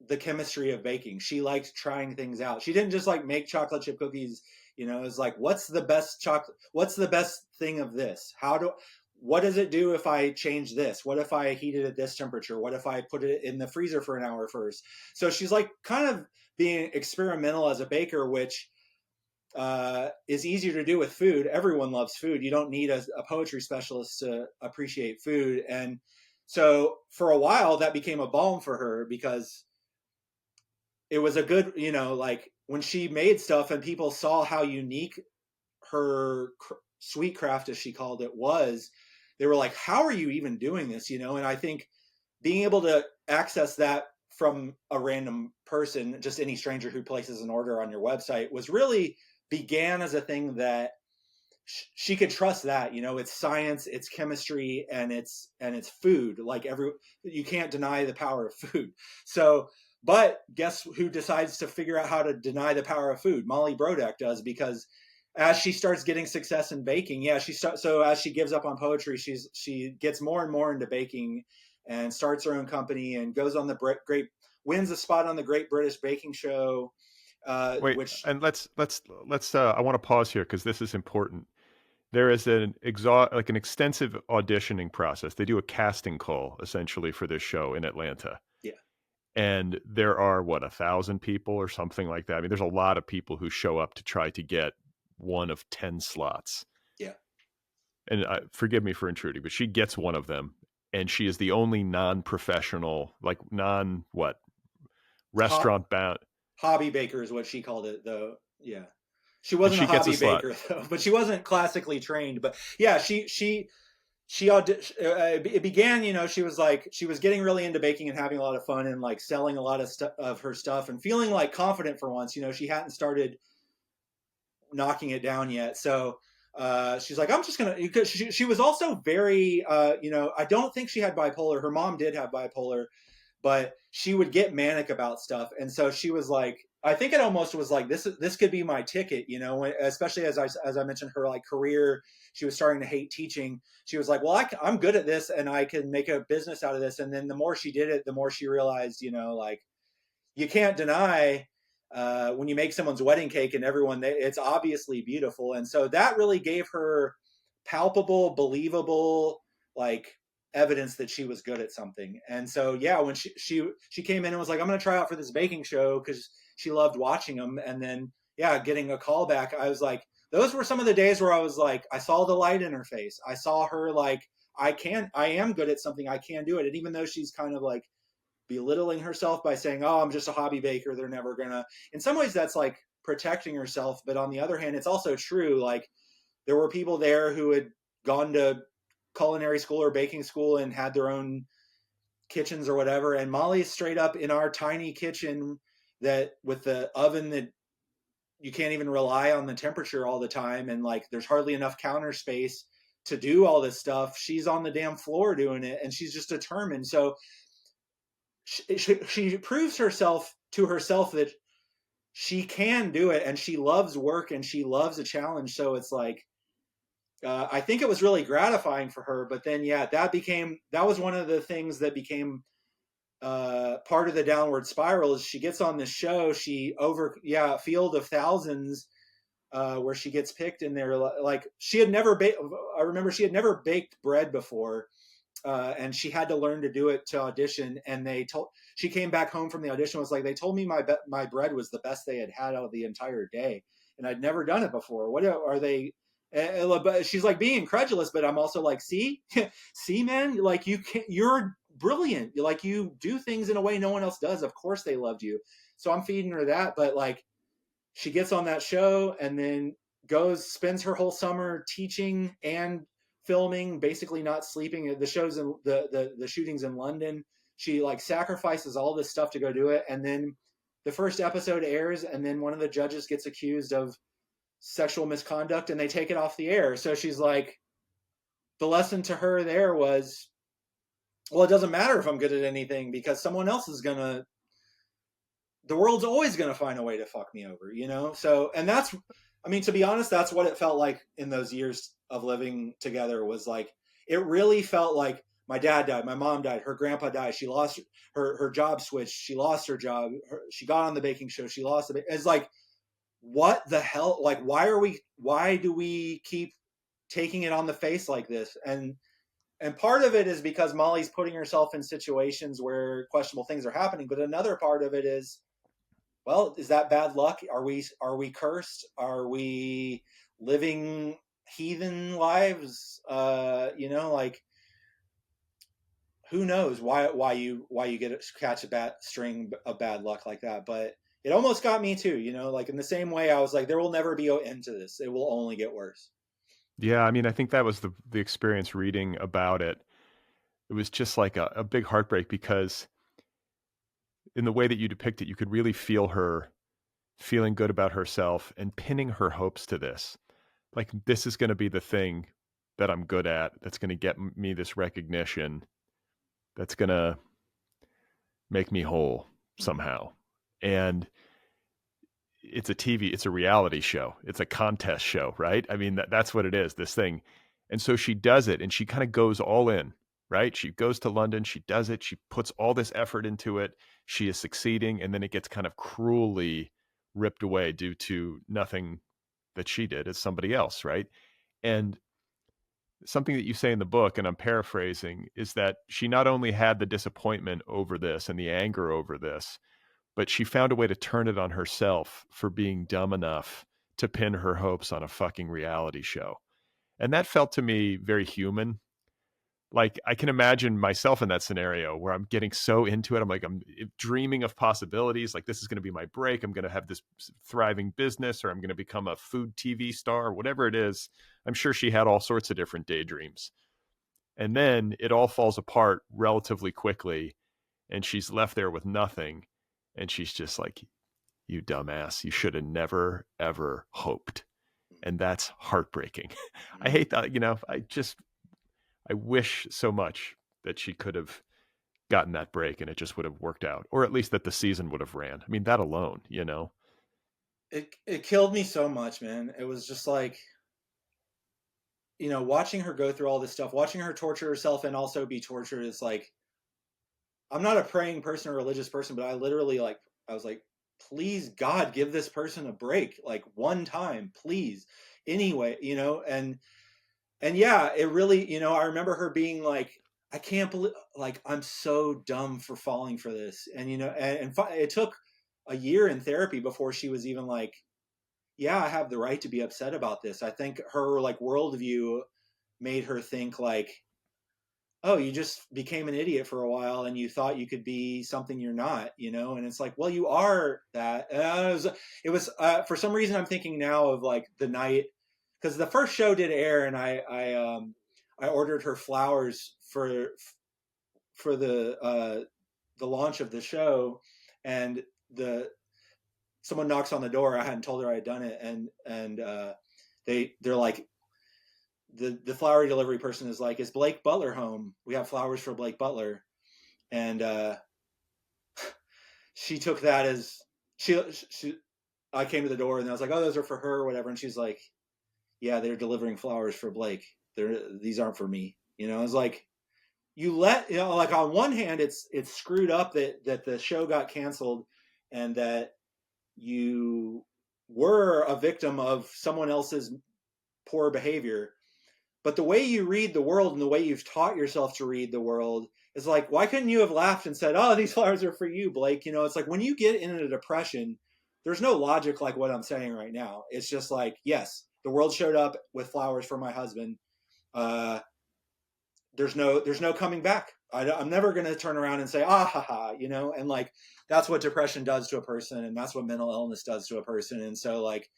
the chemistry of baking. She liked trying things out. She didn't just like make chocolate chip cookies. It's like, what's the best chocolate? What's the best thing of this? What does it do if I change this? What if I heat it at this temperature? What if I put it in the freezer for an hour first? So she's like kind of being experimental as a baker, which is easier to do with food. Everyone loves food. You don't need a poetry specialist to appreciate food. And so for a while that became a balm for her, because it was a good, like when she made stuff and people saw how unique her sweet craft, as she called it, was, they were like, how are you even doing this? And I think being able to access that from a random person, just any stranger who places an order on your website, was really began as a thing that she could trust that, it's science, it's chemistry, and it's food. Like you can't deny the power of food. So, but guess who decides to figure out how to deny the power of food? Molly Brodak does, because as she starts getting success in baking, so as she gives up on poetry, she gets more and more into baking and starts her own company and goes on wins a spot on the Great British Baking Show. And let's I want to pause here, because this is important. There is an extensive auditioning process. They do a casting call essentially for this show in Atlanta. Yeah. And there are 1,000 people or something like that. I mean, there's a lot of people who show up to try to get one of 10 slots. Yeah. And forgive me for intruding, but she gets one of them, and she is the only non-professional, like restaurant bound hobby baker is what she called it, though. Yeah. She wasn't a hobby baker though, but she wasn't classically trained. But yeah, she it began, she was getting really into baking and having a lot of fun and like selling a lot of her stuff and feeling like confident for once. She hadn't started knocking it down yet. So she's like, I'm just gonna, because she was also very I don't think she had bipolar. Her mom did have bipolar, but she would get manic about stuff. And so she was like, I think it almost was like this could be my ticket, you know, especially as I mentioned her like career, she was starting to hate teaching. She was like, well, I'm good at this and I can make a business out of this. And then the more she did it, the more she realized, you know, like you can't deny when you make someone's wedding cake and everyone, it's obviously beautiful. And so that really gave her palpable, believable, like evidence that she was good at something. And so, yeah, when she came in and was like, I'm going to try out for this baking show because she loved watching them. And then, yeah, getting a call back, I was like, those were some of the days where I was like, I saw the light in her face. I saw her like, I am good at something. I can do it. And even though she's kind of like belittling herself by saying, "Oh, I'm just a hobby baker. They're never gonna." In some ways, that's like protecting herself, but on the other hand, it's also true. Like there were people there who had gone to culinary school or baking school and had their own kitchens or whatever. And Molly's straight up in our tiny kitchen that with the oven that you can't even rely on the temperature all the time, and like there's hardly enough counter space to do all this stuff. She's on the damn floor doing it, and she's just determined. So she proves herself to herself that she can do it, and she loves work and she loves a challenge. So it's like I think it was really gratifying for her. But then yeah, that was one of the things that became part of the downward spiral. Is she gets on this show, she over a field of thousands where she gets picked, and they're like she had never I remember she had never baked bread before. And she had to learn to do it to audition. And she came back home from the audition, was like, they told me my bread was the best they had out of the entire day, and I'd never done it before. What are they? But she's like being incredulous, but I'm also like, see, see, man, like you're brilliant. Like you do things in a way no one else does. Of course they loved you. So I'm feeding her that, but like she gets on that show and then spends her whole summer teaching and filming, basically not sleeping. The shows in the shootings in London. She like sacrifices all this stuff to go do it, and then the first episode airs, and then one of the judges gets accused of sexual misconduct, and they take it off the air. So she's like, the lesson to her there was, well, it doesn't matter if I'm good at anything because someone else is gonna. The world's always gonna find a way to fuck me over, you know. So, and that's, I mean, to be honest, that's what it felt like in those years of living together. Was like, it really felt like my dad died, my mom died, her grandpa died, she lost her job switched, she lost her job, she got on the baking show, she lost it. It's like, what the hell? Like, why do we keep taking it on the face like this? And part of it is because Molly's putting herself in situations where questionable things are happening, but another part of it is, well, is that bad luck? Are we cursed? Are we living heathen lives? You know, like who knows why you catch a bad string of bad luck like that. But it almost got me too, you know, like in the same way I was like, there will never be an end to this. It will only get worse. Yeah, I mean, I think that was the experience reading about it. It was just like a big heartbreak because in the way that you depict it, you could really feel her feeling good about herself and pinning her hopes to this. Like, this is going to be the thing that I'm good at, that's going to get me this recognition, that's going to make me whole somehow. And it's it's a reality show. It's a contest show, right? I mean, that's what it is, this thing. And so she does it and she kind of goes all in, right? She goes to London, she does it, she puts all this effort into it, she is succeeding, and then it gets kind of cruelly ripped away due to nothing that she did, it's somebody else, right? And something that you say in the book, and I'm paraphrasing, is that she not only had the disappointment over this and the anger over this, but she found a way to turn it on herself for being dumb enough to pin her hopes on a fucking reality show. And that felt to me very human. Like, I can imagine myself in that scenario where I'm getting so into it. I'm dreaming of possibilities. Like, this is going to be my break. I'm going to have this thriving business, or I'm going to become a food TV star, whatever it is. I'm sure she had all sorts of different daydreams. And then it all falls apart relatively quickly, and she's left there with nothing. And she's just like, you dumbass, you should have never, ever hoped. And that's heartbreaking. I hate that, you know, I wish so much that she could have gotten that break and it just would have worked out, or at least that the season would have ran. I mean, that alone, you know. it killed me so much, man. It was just like, watching her go through all this stuff, watching her torture herself and also be tortured is like, I'm not a praying person or religious person, but I literally like, I was like, please God, give this person a break, like one time, please. Anyway, and yeah, it really, I remember her being like, I can't believe, like, I'm so dumb for falling for this. And, it took a year in therapy before she was even like, yeah, I have the right to be upset about this. I think her like worldview made her think like, oh, you just became an idiot for a while and you thought you could be something you're not, and it's like, well, you are that. For some reason, I'm thinking now of like the night, because the first show did air, and I ordered her flowers for the launch of the show, and the someone knocks on the door. I hadn't told her I had done it, and they're like, the flower delivery person is like, is Blake Butler home? We have flowers for Blake Butler. And she took that as she I came to the door and I was like, oh, those are for her or whatever. And she's like, yeah, they're delivering flowers for Blake. These aren't for me. It's like, like on one hand, it's screwed up that the show got canceled and that you were a victim of someone else's poor behavior. But the way you read the world and the way you've taught yourself to read the world is like, why couldn't you have laughed and said, oh, these flowers are for you, Blake? It's like when you get in a depression, there's no logic like what I'm saying right now. It's just like, yes, the world showed up with flowers for my husband. There's no coming back. I'm never going to turn around and say, ah, ha, ha, and like, that's what depression does to a person. And that's what mental illness does to a person. And so like,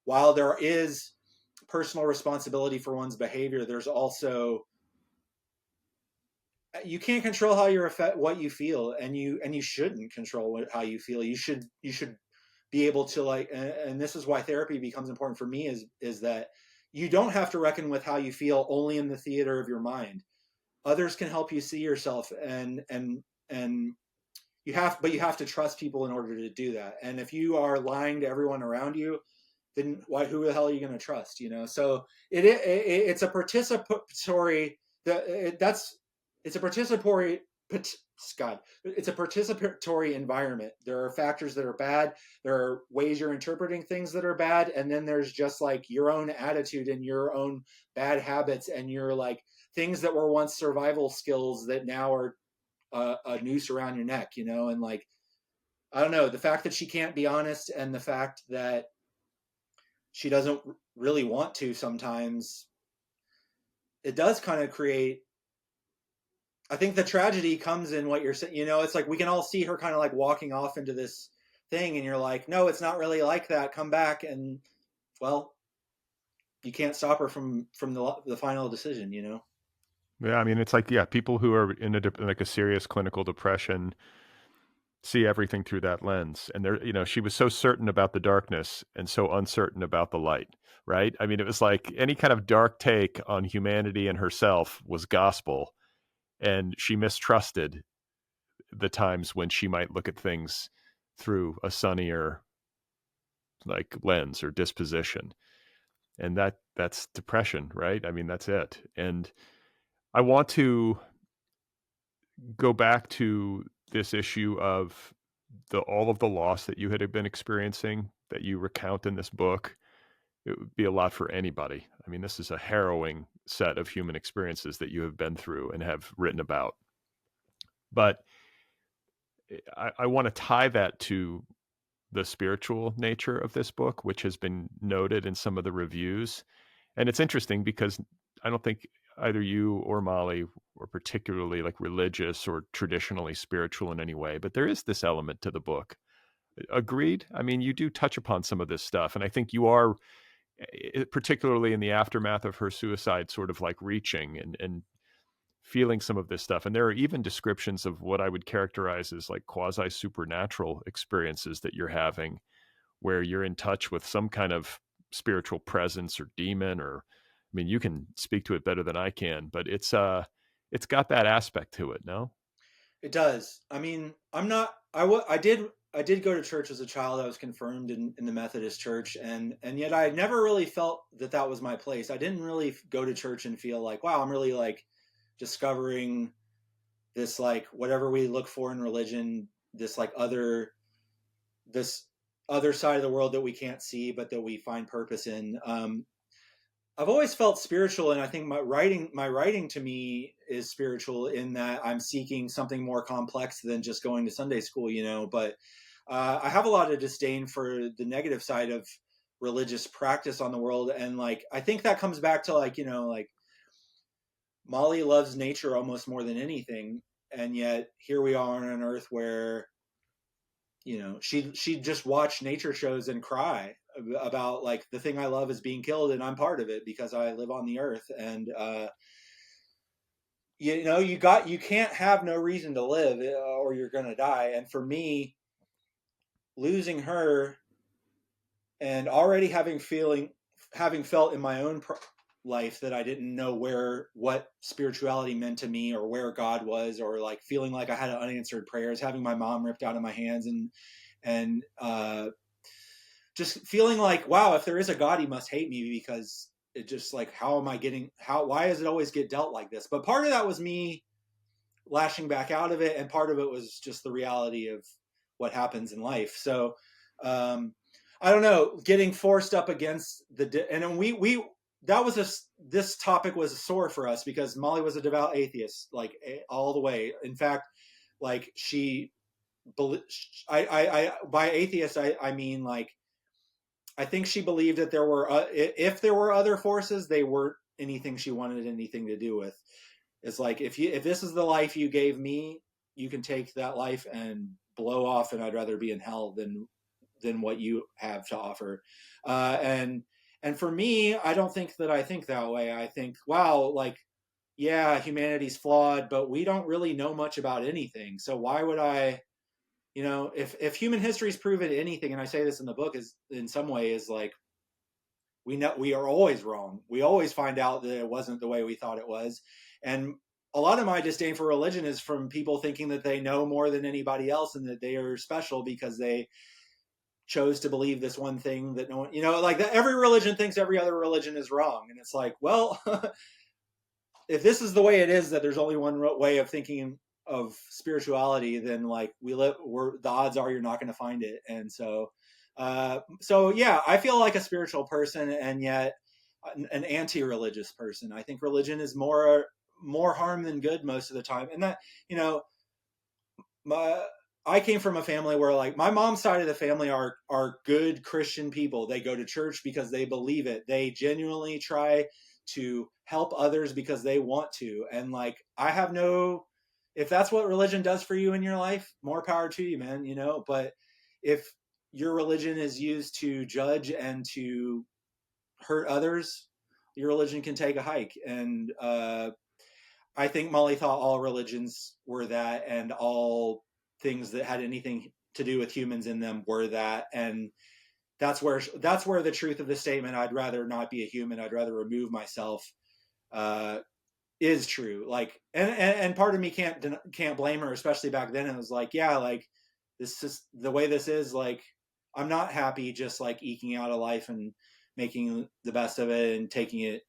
while there is personal responsibility for one's behavior, there's also, you can't control how you're what you feel, and you shouldn't control how you feel. You should be able to like, and this is why therapy becomes important for me, is that you don't have to reckon with how you feel only in the theater of your mind. Others can help you see yourself, and you have to trust people in order to do that. And if you are lying to everyone around you, then who the hell are you going to trust? So it's a participatory. It's a participatory. God, it's a participatory environment. There are factors that are bad. There are ways you're interpreting things that are bad, and then there's just like your own attitude and your own bad habits and your like things that were once survival skills that now are a noose around your neck. And like, I don't know, the fact that she can't be honest and the fact that she doesn't really want to sometimes, it does kind of create, I think the tragedy comes in what you're saying. It's like we can all see her kind of like walking off into this thing, and you're like, no, it's not really like that. Come back. And well, you can't stop her from the final decision. Yeah, I mean, it's like, yeah, people who are in like a serious clinical depression see everything through that lens. And she was so certain about the darkness and so uncertain about the light, right? I mean, it was like any kind of dark take on humanity and herself was gospel. And she mistrusted the times when she might look at things through a sunnier like lens or disposition. And that's depression, right? I mean, that's it. And I want to go back to this issue of all of the loss that you had been experiencing that you recount in this book. It would be a lot for anybody. I mean, this is a harrowing set of human experiences that you have been through and have written about. But I want to tie that to the spiritual nature of this book, which has been noted in some of the reviews. And it's interesting because I don't think either you or Molly were particularly like religious or traditionally spiritual in any way, but there is this element to the book. Agreed? I mean, you do touch upon some of this stuff, and I think you are, particularly in the aftermath of her suicide, sort of like reaching and feeling some of this stuff. And there are even descriptions of what I would characterize as like quasi-supernatural experiences that you're having, where you're in touch with some kind of spiritual presence or demon, or, I mean, you can speak to it better than I can, but it's got that aspect to it, no? It does. I mean, I did I did go to church as a child. I was confirmed in the Methodist church, and yet I never really felt that that was my place. I didn't really go to church and feel like, wow, I'm really like discovering this, like whatever we look for in religion, this like this other side of the world that we can't see, but that we find purpose in. I've always felt spiritual, and I think my writing to me is spiritual in that I'm seeking something more complex than just going to Sunday school, you know. But I have a lot of disdain for the negative side of religious practice on the world, and like I think that comes back to like, you know, like Molly loves nature almost more than anything, and yet here we are on an earth where, you know, she just watch nature shows and cry about like the thing I love is being killed and I'm part of it because I live on the earth. And you know, you can't have no reason to live or you're gonna die. And for me, losing her and already having felt in my own life that I didn't know what spirituality meant to me or where God was, or like feeling like I had unanswered prayers, having my mom ripped out of my hands, and just feeling like, wow, if there is a God, he must hate me because it just like, why does it always get dealt like this? But part of that was me lashing back out of it, and part of it was just the reality of what happens in life. So I don't know, getting forced up against and we that was this topic was sore for us because Molly was a devout atheist, like all the way. In fact, like I by atheist I mean like I think she believed that there were if there were other forces, they weren't anything she wanted anything to do with. It's like if this is the life you gave me, you can take that life and blow off, and I'd rather be in hell than what you have to offer. And for me, I don't think that I think that way. I think, wow, like, yeah, humanity's flawed, but we don't really know much about anything. So why would I, you know, if human history's proven anything, and I say this in the book, is in some way is like, we know we are always wrong. We always find out that it wasn't the way we thought it was. And a lot of my disdain for religion is from people thinking that they know more than anybody else and that they are special because they chose to believe this one thing that no one, you know, like that every religion thinks every other religion is wrong. And it's like, well, if this is the way it is, that there's only one way of thinking of spirituality, then like the odds are you're not going to find it. And so yeah, I feel like a spiritual person, and yet an anti-religious person. I think religion is more harm than good most of the time, and that, you know, I came from a family where like my mom's side of the family are good Christian people. They go to church because they believe it. They genuinely try to help others because they want to. And like I have no, if that's what religion does for you in your life, more power to you, man, you know. But if your religion is used to judge and to hurt others, your religion can take a hike. And I think Molly thought all religions were that, and all things that had anything to do with humans in them were that. And that's where the truth of the statement, I'd rather not be a human, I'd rather remove myself, is true. Like, and part of me can't blame her, especially back then. It was like, yeah, like this is the way this is. Like, I'm not happy just like eking out a life and making the best of it and taking it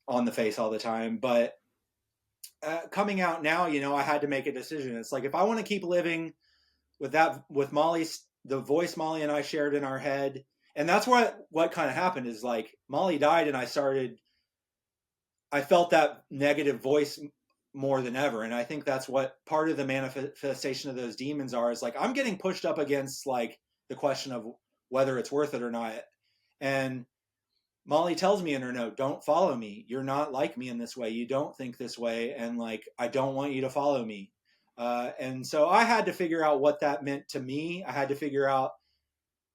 on the face all the time. But coming out now, you know, I had to make a decision. It's like, if I want to keep living with Molly's, the voice Molly and I shared in our head, and that's what kind of happened is like Molly died, and I felt that negative voice more than ever. And I think that's what part of the manifestation of those demons are, is like, I'm getting pushed up against like the question of whether it's worth it or not. And Molly tells me in her note, don't follow me. You're not like me in this way. You don't think this way. And like, I don't want you to follow me. And so I had to figure out what that meant to me. I had to figure out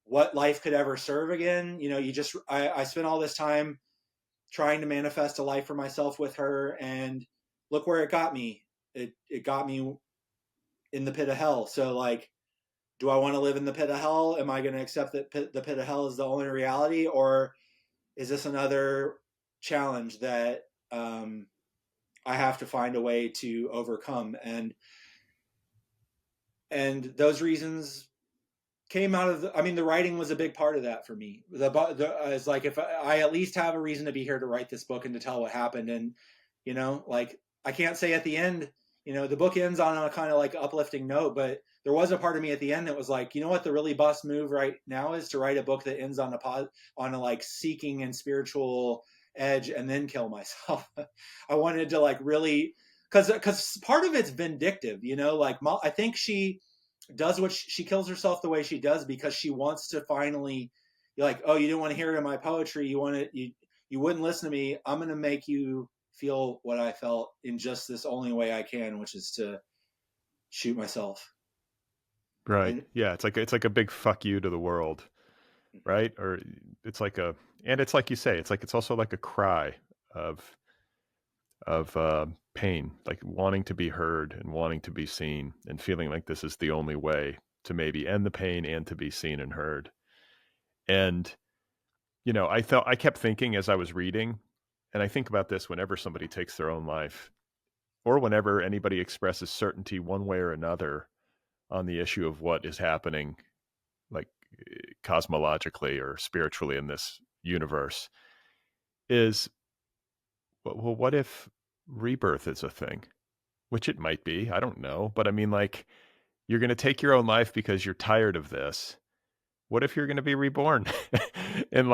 what life could ever serve again. You know, I spent all this time trying to manifest a life for myself with her, and look where it got me. It got me in the pit of hell. So like, do I want to live in the pit of hell? Am I going to accept that the pit of hell is the only reality? Or is this another challenge that I have to find a way to overcome? And those reasons came out of the writing was a big part of that for me. It's like, if I at least have a reason to be here to write this book and to tell what happened. And, like, I can't say at the end, the book ends on a kind of like uplifting note, but there was a part of me at the end that was like, you know what, the really bust move right now is to write a book that ends on a like seeking and spiritual edge, and then kill myself. I wanted to like really, because part of it's vindictive, like I think she does what she kills herself the way she does because she wants to finally, you're like, oh, you didn't want to hear it in my poetry, you wouldn't listen to me, I'm going to make you feel what I felt in just this only way I can, which is to shoot myself. Right. And Yeah. It's like a big fuck you to the world. Right. Or it's like and it's like you say, it's also like a cry of pain, like wanting to be heard and wanting to be seen and feeling like this is the only way to maybe end the pain and to be seen and heard. And, I kept thinking as I was reading, and I think about this whenever somebody takes their own life or whenever anybody expresses certainty one way or another on the issue of what is happening, like cosmologically or spiritually in this universe, is, well, what if rebirth is a thing? Which it might be. I don't know. But I mean, like, you're going to take your own life because you're tired of this. What if you're going to be reborn in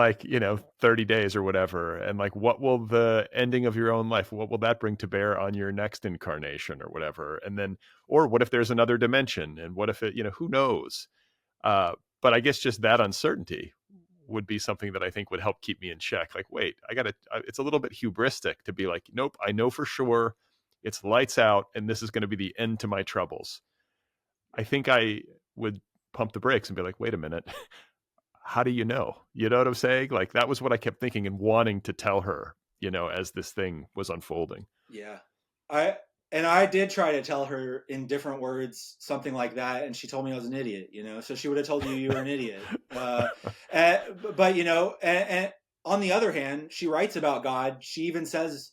30 days or whatever? And like, what will the ending of your own life, what will that bring to bear on your next incarnation or whatever? And then, or what if there's another dimension? And what if it, who knows? But I guess just that uncertainty would be something that I think would help keep me in check. Like, wait, it's a little bit hubristic to be like, nope, I know for sure it's lights out and this is going to be the end to my troubles. I think I would pump the brakes and be like, wait a minute, how do you know? You know what I'm saying? Like, that was what I kept thinking and wanting to tell her, as this thing was unfolding. yeah, I did try to tell her in different words something like that, and she told me I was an idiot. So she would have told you were an idiot. But and on the other hand, she writes about God. She even says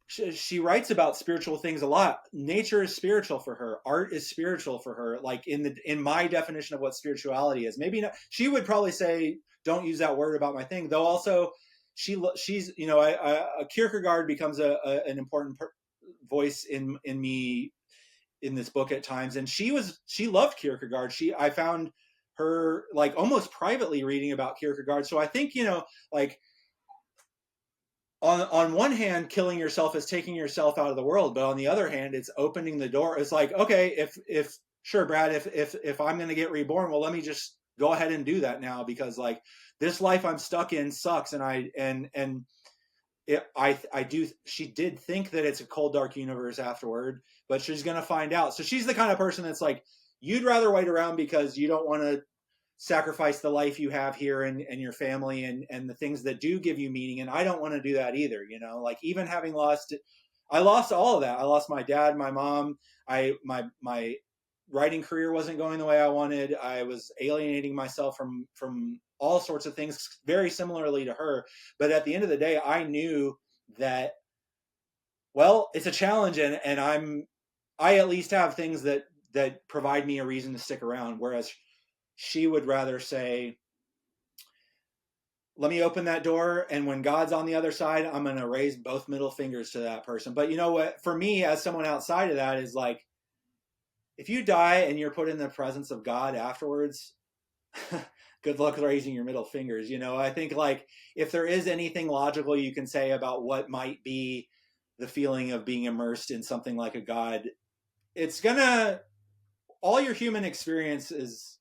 she writes about spiritual things a lot. Nature is spiritual for her. Art is spiritual for her. Like in my definition of what spirituality is, maybe not. She would probably say, "Don't use that word about my thing." Though also, she's Kierkegaard becomes an important voice in me in this book at times, and she loved Kierkegaard. I found her like almost privately reading about Kierkegaard. So I think like on one hand, killing yourself is taking yourself out of the world, but on the other hand, it's opening the door. It's like, okay, if sure, Brad, if I'm going to get reborn, well, let me just go ahead and do that now, because like this life I'm stuck in sucks, and she did think that it's a cold, dark universe afterward, but she's going to find out. So she's the kind of person that's like, you'd rather wait around because you don't want to sacrifice the life you have here and your family and the things that do give you meaning. And I don't want to do that either. Like even having I lost all of that. I lost my dad, my mom. My writing career wasn't going the way I wanted. I was alienating myself from all sorts of things very similarly to her. But at the end of the day, I knew that, well, it's a challenge, and I at least have things that provide me a reason to stick around. Whereas she would rather say, let me open that door, and when God's on the other side, I'm going to raise both middle fingers to that person. But you know what? For me, as someone outside of that, is like, if you die and you're put in the presence of God afterwards, good luck raising your middle fingers. I think like if there is anything logical you can say about what might be the feeling of being immersed in something like a God, all your human experience is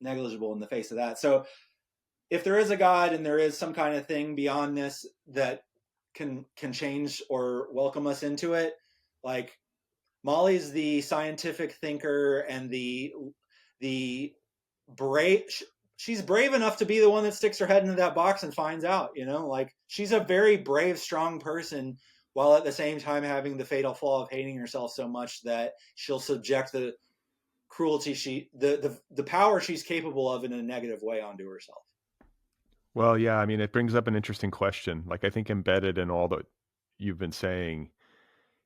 negligible in the face of that. So if there is a God and there is some kind of thing beyond this that can change or welcome us into it, like Molly's the scientific thinker and the brave. She's brave enough to be the one that sticks her head into that box and finds out. Like she's a very brave, strong person, while at the same time having the fatal flaw of hating herself so much that she'll subject the cruelty the power she's capable of in a negative way onto herself. Well, yeah, I mean, it brings up an interesting question. Like, I think embedded in all that you've been saying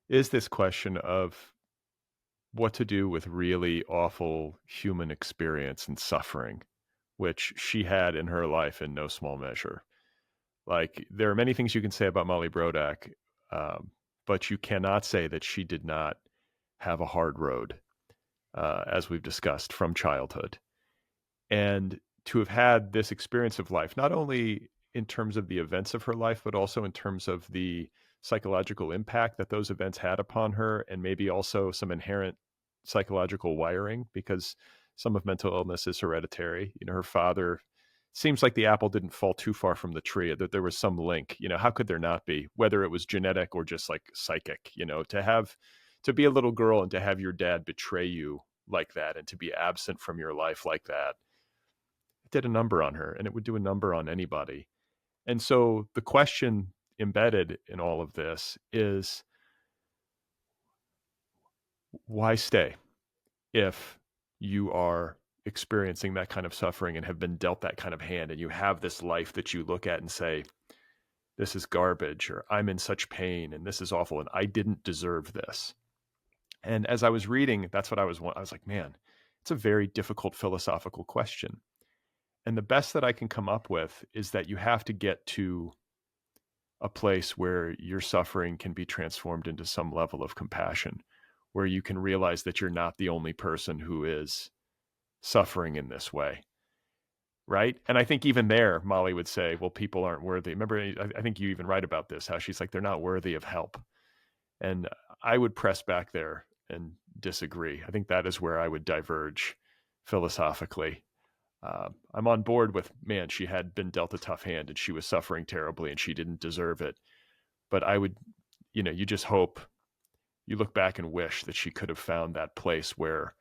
is this question of what to do with really awful human experience and suffering, which she had in her life in no small measure. Like, there are many things you can say about Molly Brodak, but you cannot say that she did not have a hard road, as we've discussed, from childhood. And to have had this experience of life, not only in terms of the events of her life, but also in terms of the psychological impact that those events had upon her, and maybe also some inherent psychological wiring, because some of mental illness is hereditary. You know, her father, seems like the apple didn't fall too far from the tree, that there was some link. You know, how could there not be, whether it was genetic or just like psychic? You know, to be a little girl and to have your dad betray you like that and to be absent from your life like that, it did a number on her, and it would do a number on anybody. And so the question embedded in all of this is, why stay if you are experiencing that kind of suffering and have been dealt that kind of hand, and you have this life that you look at and say, this is garbage, or I'm in such pain and this is awful and I didn't deserve this. And as I was reading, that's what I was like, man, it's a very difficult philosophical question. And the best that I can come up with is that you have to get to a place where your suffering can be transformed into some level of compassion, where you can realize that you're not the only person who is suffering in this way. Right. And I think even there, Molly would say, well, people aren't worthy. Remember, I think you even write about this, how she's like, they're not worthy of help. And I would press back there and disagree. I think that is where I would diverge philosophically. I'm on board with, man, she had been dealt a tough hand and she was suffering terribly and she didn't deserve it. But I would, you just hope, you look back and wish that she could have found that place where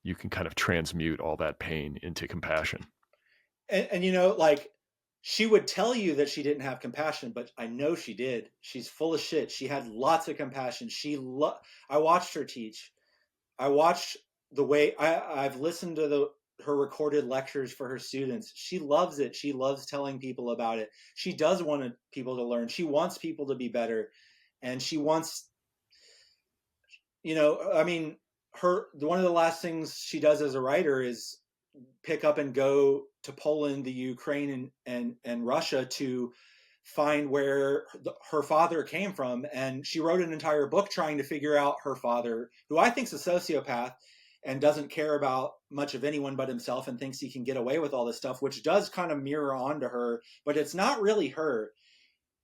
you can kind of transmute all that pain into compassion. And you know, like, she would tell you that she didn't have compassion, but I know she did. She's full of shit. She had lots of compassion. I watched her teach. I watched the way I've listened to her recorded lectures for her students. She loves it. She loves telling people about it. She does want people to learn. She wants people to be better, and she wants, I mean, one of the last things she does as a writer is pick up and go to Poland, the Ukraine, and Russia to find where her father came from. And she wrote an entire book trying to figure out her father, who I think is a sociopath and doesn't care about much of anyone but himself and thinks he can get away with all this stuff, which does kind of mirror onto her, but it's not really her.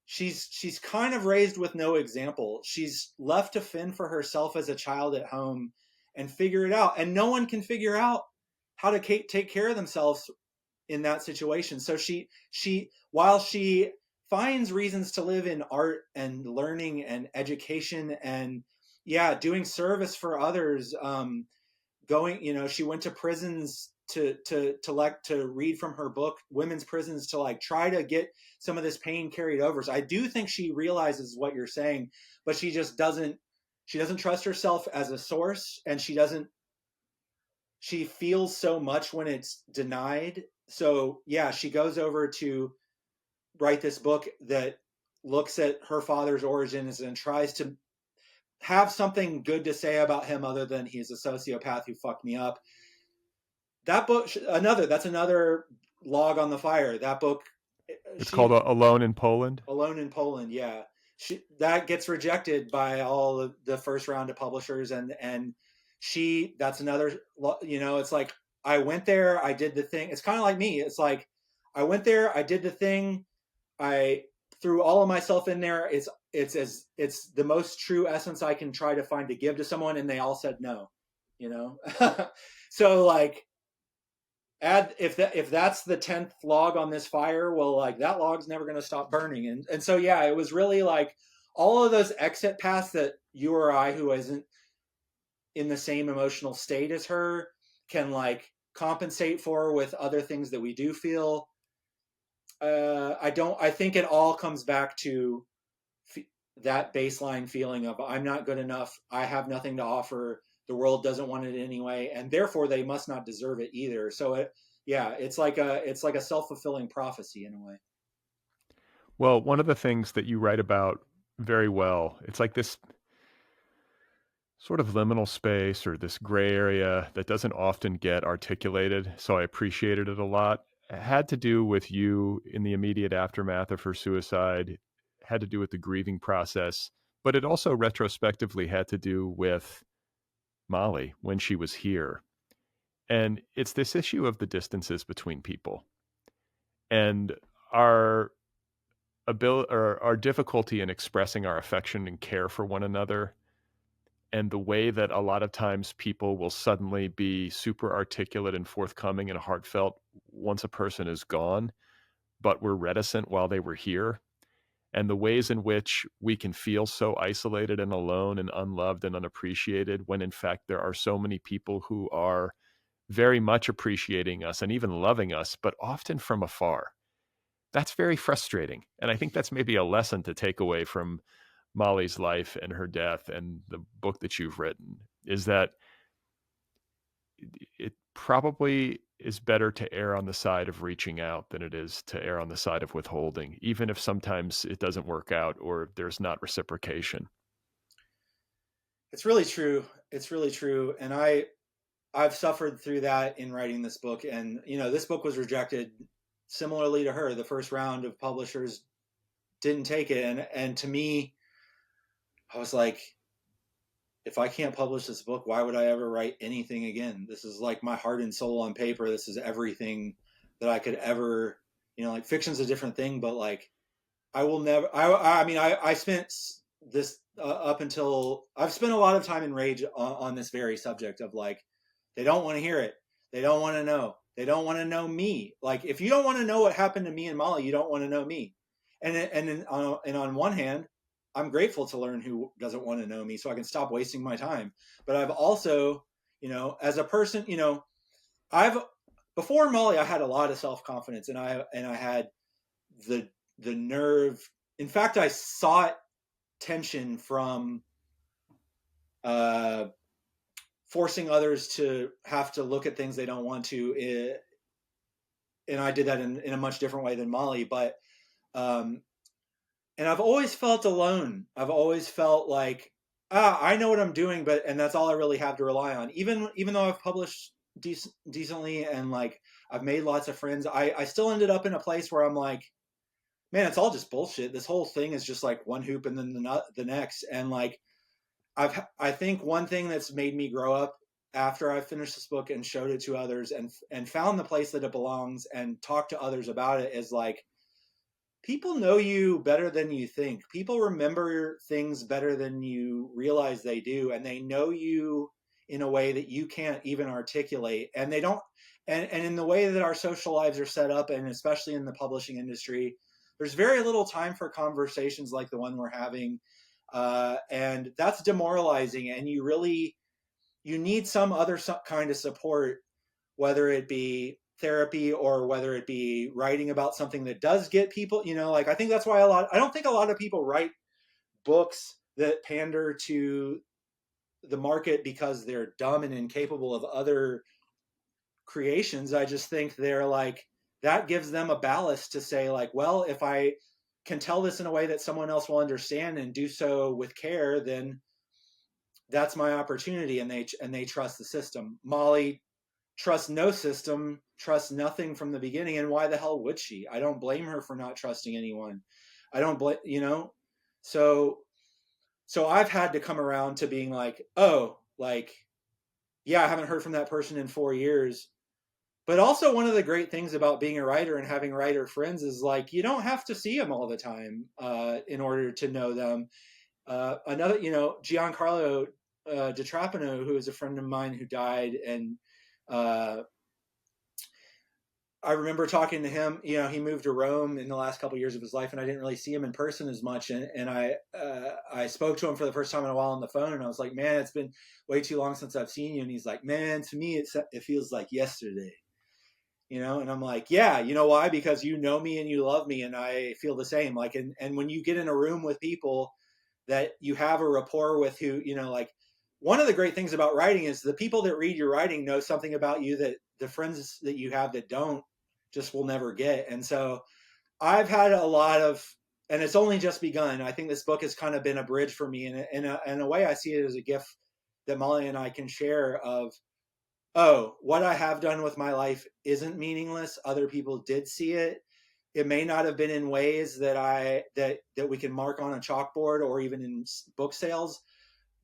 She's kind of raised with no example. She's left to fend for herself as a child at home and figure it out. And no one can figure out how to take care of themselves in that situation. So while she finds reasons to live in art and learning and education and doing service for others, she went to prisons to read from her book, women's prisons, to like try to get some of this pain carried over. So I do think she realizes what you're saying, but she just doesn't trust herself as a source, and she feels so much when it's denied. So she goes over to write this book that looks at her father's origins and tries to have something good to say about him other than he's a sociopath who fucked me up. That book, that's another log on the fire. That book, it's called Alone in Poland. Alone in Poland, yeah. That gets rejected by all of the first round of publishers, and that's another, it's like, I went there, I did the thing. It's kind of like me. It's like, I went there, I did the thing, I threw all of myself in there. It's the most true essence I can try to find to give to someone, and they all said no, So like, if that's the 10th log on this fire, well, like, that log's never going to stop burning. And so it was really like all of those exit paths that you or I, who isn't in the same emotional state as her, can like compensate for with other things that we do feel. I think it all comes back to that baseline feeling of, I'm not good enough, I have nothing to offer, the world doesn't want it anyway, and therefore they must not deserve it either. So it's like a self-fulfilling prophecy in a way. Well, one of the things that you write about very well, it's like this sort of liminal space or this gray area that doesn't often get articulated. So I appreciated it a lot. It had to do with you in the immediate aftermath of her suicide, had to do with the grieving process, but it also retrospectively had to do with Molly when she was here. And it's this issue of the distances between people and our ability or our difficulty in expressing our affection and care for one another, and the way that a lot of times people will suddenly be super articulate and forthcoming and heartfelt once a person is gone, but were reticent while they were here, and the ways in which we can feel so isolated and alone and unloved and unappreciated when in fact there are so many people who are very much appreciating us and even loving us, but often from afar. That's very frustrating. And I think that's maybe a lesson to take away from Molly's life and her death and the book that you've written, is that it probably is better to err on the side of reaching out than it is to err on the side of withholding, even if sometimes it doesn't work out or there's not reciprocation. It's really true. It's really true. And I've suffered through that in writing this book. And, this book was rejected similarly to her. The first round of publishers didn't take it. And to me, I was like, if I can't publish this book, why would I ever write anything again? This is like my heart and soul on paper. This is everything that I could ever, like fiction's a different thing, but like I will never, I mean, I spent this up until I've spent a lot of time in rage on this very subject of like, they don't want to hear it. They don't want to know. They don't want to know me. Like, if you don't want to know what happened to me and Molly, you don't want to know me. And on one hand, I'm grateful to learn who doesn't want to know me so I can stop wasting my time. But I've also, as a person, I've before Molly, I had a lot of self-confidence and I had the nerve. In fact, I sought tension from forcing others to have to look at things they don't want to. And I did that in a much different way than Molly. But and I've always felt alone. I've always felt like, I know what I'm doing, and that's all I really have to rely on. Even though I've published decently and like I've made lots of friends, I still ended up in a place where I'm like, man, it's all just bullshit. This whole thing is just like one hoop and then the next. And like, I think one thing that's made me grow up after I finished this book and showed it to others and found the place that it belongs and talked to others about it is like, people know you better than you think. People remember things better than you realize they do. And they know you in a way that you can't even articulate. And they don't, and in the way that our social lives are set up, and especially in the publishing industry, there's very little time for conversations like the one we're having. And that's demoralizing. And you need some other kind of support, whether it be therapy or whether it be writing about something that does get people, like, I think that's why I don't think a lot of people write books that pander to the market because they're dumb and incapable of other creations. I just think they're like, that gives them a ballast to say like, well, if I can tell this in a way that someone else will understand and do so with care, then that's my opportunity. And they trust the system. Molly trusts no system, trusts nothing from the beginning. And why the hell would she? I don't blame her for not trusting anyone. I don't blame, so I've had to come around to being like, oh, like, yeah, I haven't heard from that person in 4 years. But also one of the great things about being a writer and having writer friends is like, you don't have to see them all the time in order to know them. Another, Giancarlo Di Trapano, who is a friend of mine who died, and I remember talking to him. He moved to Rome in the last couple of years of his life, and I didn't really see him in person as much. And I spoke to him for the first time in a while on the phone, and I was like, "Man, it's been way too long since I've seen you." And he's like, "Man, to me, it feels like yesterday." And I'm like, yeah, you know why? Because you know me and you love me, and I feel the same. Like, and when you get in a room with people that you have a rapport with, who, like, one of the great things about writing is the people that read your writing know something about you that the friends that you have that don't just will never get. And so I've had a lot of, and it's only just begun. I think this book has kind of been a bridge for me, and in a way, I see it as a gift that Molly and I can share of, oh, what I have done with my life isn't meaningless. Other people did see it. It may not have been in ways that we can mark on a chalkboard or even in book sales,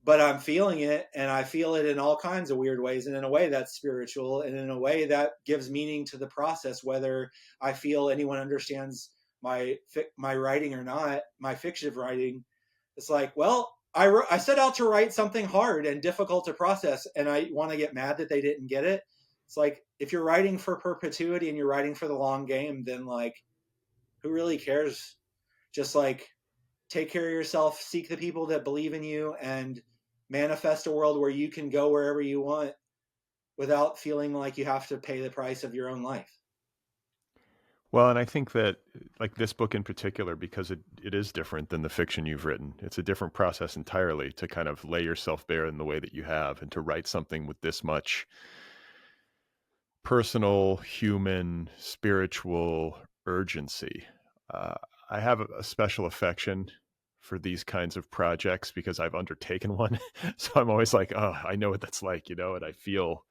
but I'm feeling it, and I feel it in all kinds of weird ways, and in a way that's spiritual, and in a way that gives meaning to the process, whether I feel anyone understands my writing or not, my fictive writing. It's like, well, I set out to write something hard and difficult to process, and I want to get mad that they didn't get it. It's like, if you're writing for perpetuity and you're writing for the long game, then like, who really cares? Just like, take care of yourself, seek the people that believe in you, and manifest a world where you can go wherever you want without feeling like you have to pay the price of your own life. Well, and I think that like this book in particular, because it is different than the fiction you've written. It's a different process entirely to kind of lay yourself bare in the way that you have, and to write something with this much personal, human, spiritual urgency. I have a special affection for these kinds of projects because I've undertaken one. So I'm always like, oh, I know what that's like, you know, and I feel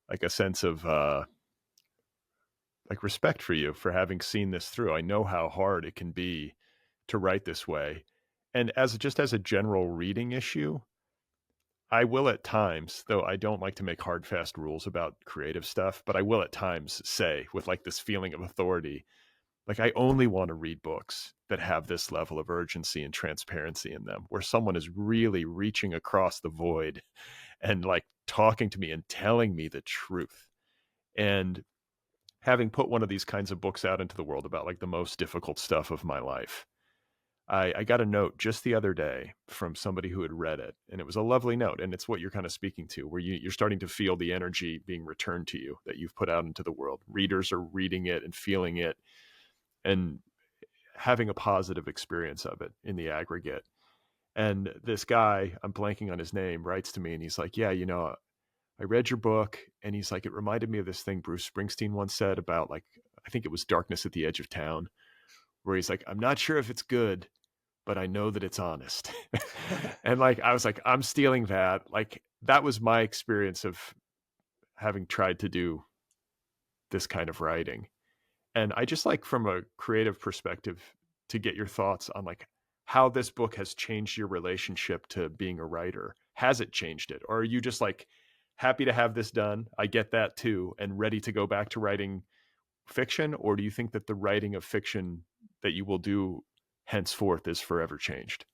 like a sense of like respect for you for having seen this through. I know how hard it can be to write this way. And just as a general reading issue, I will at times, though I don't like to make hard, fast rules about creative stuff, but I will at times say with like this feeling of authority, like I only want to read books that have this level of urgency and transparency in them, where someone is really reaching across the void and like talking to me and telling me the truth. And having put one of these kinds of books out into the world about like the most difficult stuff of my life, I got a note just the other day from somebody who had read it, and it was a lovely note. And it's what you're kind of speaking to, where you're starting to feel the energy being returned to you that you've put out into the world. Readers are reading it and feeling it and having a positive experience of it in the aggregate. And this guy, I'm blanking on his name, writes to me and he's like, yeah, you know, I read your book, and he's like, it reminded me of this thing Bruce Springsteen once said about like, I think it was Darkness at the Edge of Town, where he's like, I'm not sure if it's good, but I know that it's honest. And like, I was like, I'm stealing that. Like, that was my experience of having tried to do this kind of writing. And I just like, from a creative perspective, to get your thoughts on like how this book has changed your relationship to being a writer. Has it changed it? Or are you just like happy to have this done? I get that too, and ready to go back to writing fiction? Or do you think that the writing of fiction that you will do henceforth is forever changed?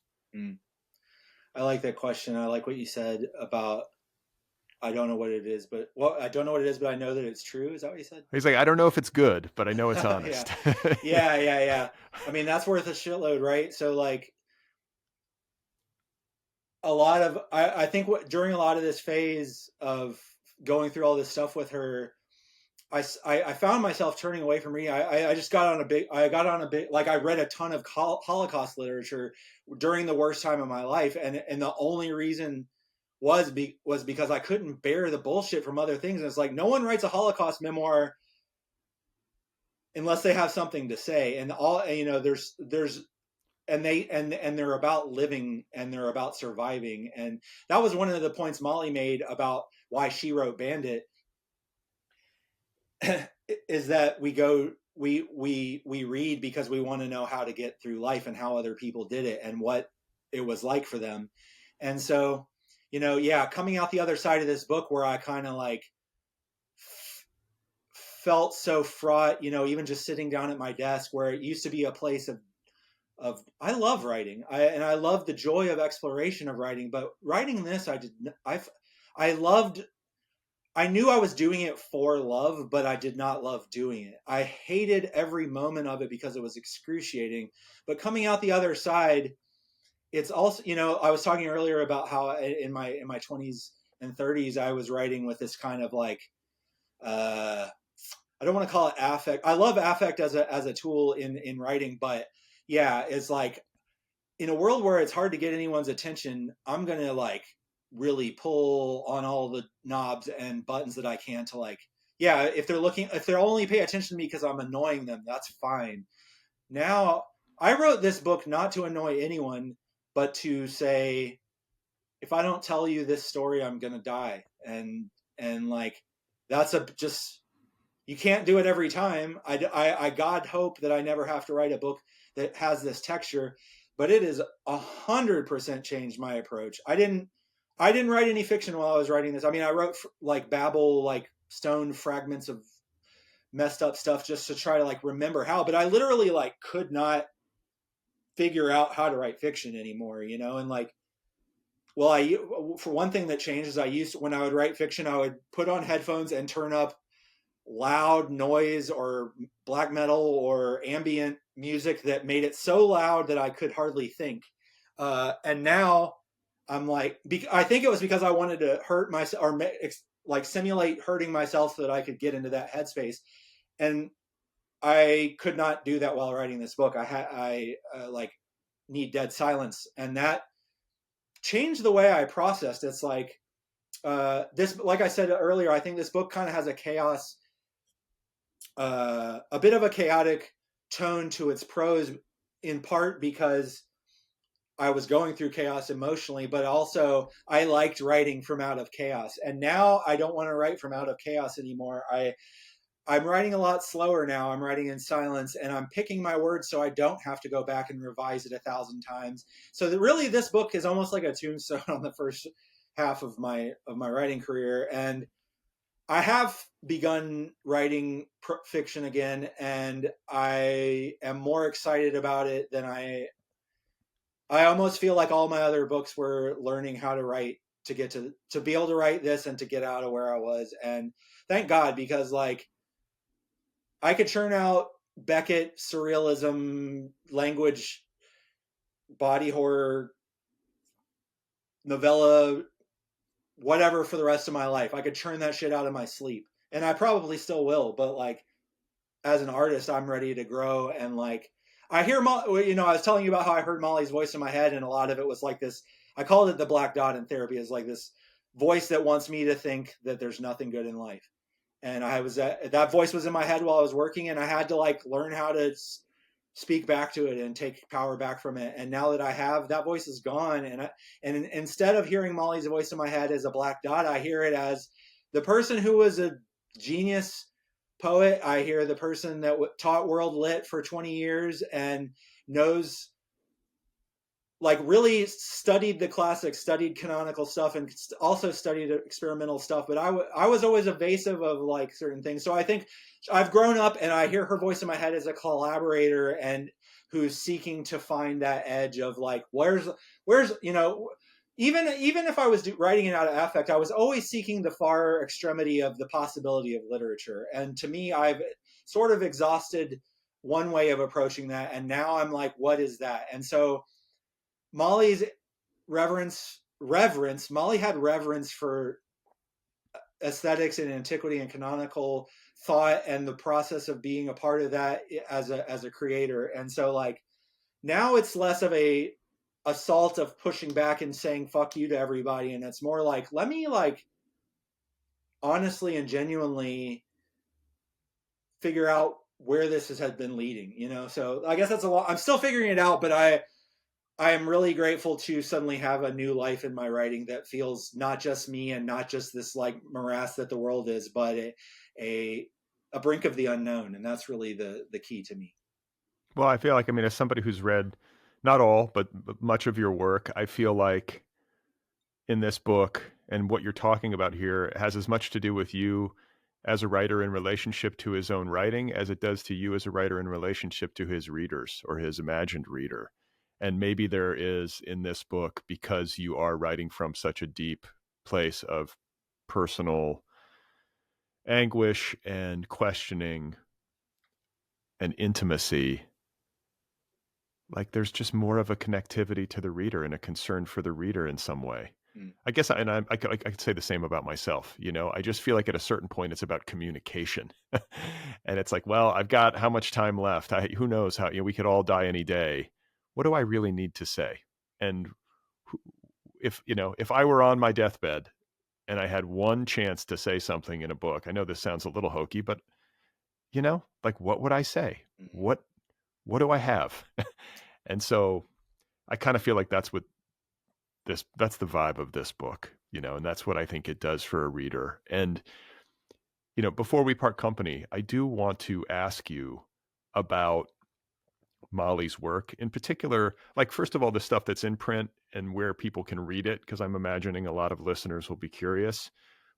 I like that question. I like what you said about, I don't know what it is, but I don't know what it is, but I know that it's true. Is that what you said? He's like, I don't know if it's good, but I know it's honest. Yeah. I mean, that's worth a shitload, right? So like, a lot of, I think during a lot of this phase of going through all this stuff with her, I found myself turning away from reading. I just got on a big, like I read a ton of Holocaust literature during the worst time of my life. And the only reason was because I couldn't bear the bullshit from other things. And it's like, no one writes a Holocaust memoir unless they have something to say. And they're about living, and they're about surviving. And that was one of the points Molly made about why she wrote Bandit, is that we read because we want to know how to get through life and how other people did it and what it was like for them. And so, coming out the other side of this book, where I kind of like felt so fraught, even just sitting down at my desk, where it used to be a place of I love writing. I love the joy of exploration of writing, but writing this, I knew I was doing it for love, but I did not love doing it. I hated every moment of it because it was excruciating. But coming out the other side, it's also, I was talking earlier about how in my 20s and 30s, I was writing with this kind of like, I don't want to call it affect. I love affect as a tool in writing, but yeah, it's like, in a world where it's hard to get anyone's attention, I'm going to like really pull on all the knobs and buttons that I can to like, yeah, if they're only pay attention to me because I'm annoying them, that's fine. Now, I wrote this book not to annoy anyone, but to say, if I don't tell you this story, I'm gonna die. And like, that's just, you can't do it every time. I God hope that I never have to write a book that has this texture, but it is 100% changed my approach. I didn't write any fiction while I was writing this. I mean, I wrote like babble, like stone fragments of messed up stuff just to try to like remember how, but I literally like could not figure out how to write fiction anymore, you know? And like, well, for one thing that changed is when I would write fiction, I would put on headphones and turn up loud noise or black metal or ambient music that made it so loud that I could hardly think. And now I'm like, I think it was because I wanted to hurt myself or like simulate hurting myself so that I could get into that headspace. And I could not do that while writing this book. I like need dead silence, and that changed the way I processed. It's like this, like I said earlier, I think this book kind of has a chaos, a bit of a chaotic tone to its prose, in part because I was going through chaos emotionally, but also I liked writing from out of chaos. And now I don't want to write from out of chaos anymore. I'm writing a lot slower now. I'm writing in silence, and I'm picking my words so I don't have to go back and revise it 1,000 times. So that really, this book is almost like a tombstone on the first half of my writing career. And I have begun writing fiction again, and I am more excited about it than I almost feel like all my other books were learning how to write to get to be able to write this and to get out of where I was. And thank God, because like, I could churn out Beckett, surrealism, language, body horror, novella, whatever for the rest of my life. I could churn that shit out of my sleep. And I probably still will, but like, as an artist, I'm ready to grow. And like, I hear, you know, I was telling you about how I heard Molly's voice in my head, and a lot of it was like this. I called it the black dot in therapy, is like this voice that wants me to think that there's nothing good in life. And I was that voice was in my head while I was working, and I had to like learn how to speak back to it and take power back from it. And now that I have, that voice is gone, and instead of hearing Molly's voice in my head as a black dot, I hear it as the person who was a genius poet. I hear the person that taught world lit for 20 years and knows, like, really studied the classics, studied canonical stuff, and also studied experimental stuff. But I was always evasive of like certain things. So I think I've grown up, and I hear her voice in my head as a collaborator and who's seeking to find that edge of like, where's, you know, even if I was writing it out of affect, I was always seeking the far extremity of the possibility of literature. And to me, I've sort of exhausted one way of approaching that, and now I'm like, what is that? And so Molly's Molly had reverence for aesthetics and antiquity and canonical thought and the process of being a part of that as a creator. And so like, now it's less of a assault of pushing back and saying fuck you to everybody, and it's more like, let me like honestly and genuinely figure out where this has been leading, you know. So I guess that's a lot. I'm still figuring it out, but I am really grateful to suddenly have a new life in my writing that feels not just me and not just this like morass that the world is, but a brink of the unknown. And that's really the key to me. Well, I feel like, I mean, as somebody who's read not all, but much of your work, I feel like in this book and what you're talking about here has as much to do with you as a writer in relationship to his own writing as it does to you as a writer in relationship to his readers or his imagined reader. And maybe there is in this book, because you are writing from such a deep place of personal anguish and questioning and intimacy, like there's just more of a connectivity to the reader and a concern for the reader in some way. I guess, and I could say the same about myself. You know, I just feel like at a certain point it's about communication, and it's like, well, I've got how much time left? Who knows how? You know, we could all die any day. What do I really need to say? And if I were on my deathbed and I had one chance to say something in a book, I know this sounds a little hokey, but you know, like, what would I say? What do I have? And so I kind of feel like that's what that's the vibe of this book, and that's what I think it does for a reader. And, before we part company, I do want to ask you about Molly's work in particular, like, first of all, the stuff that's in print and where people can read it, because I'm imagining a lot of listeners will be curious.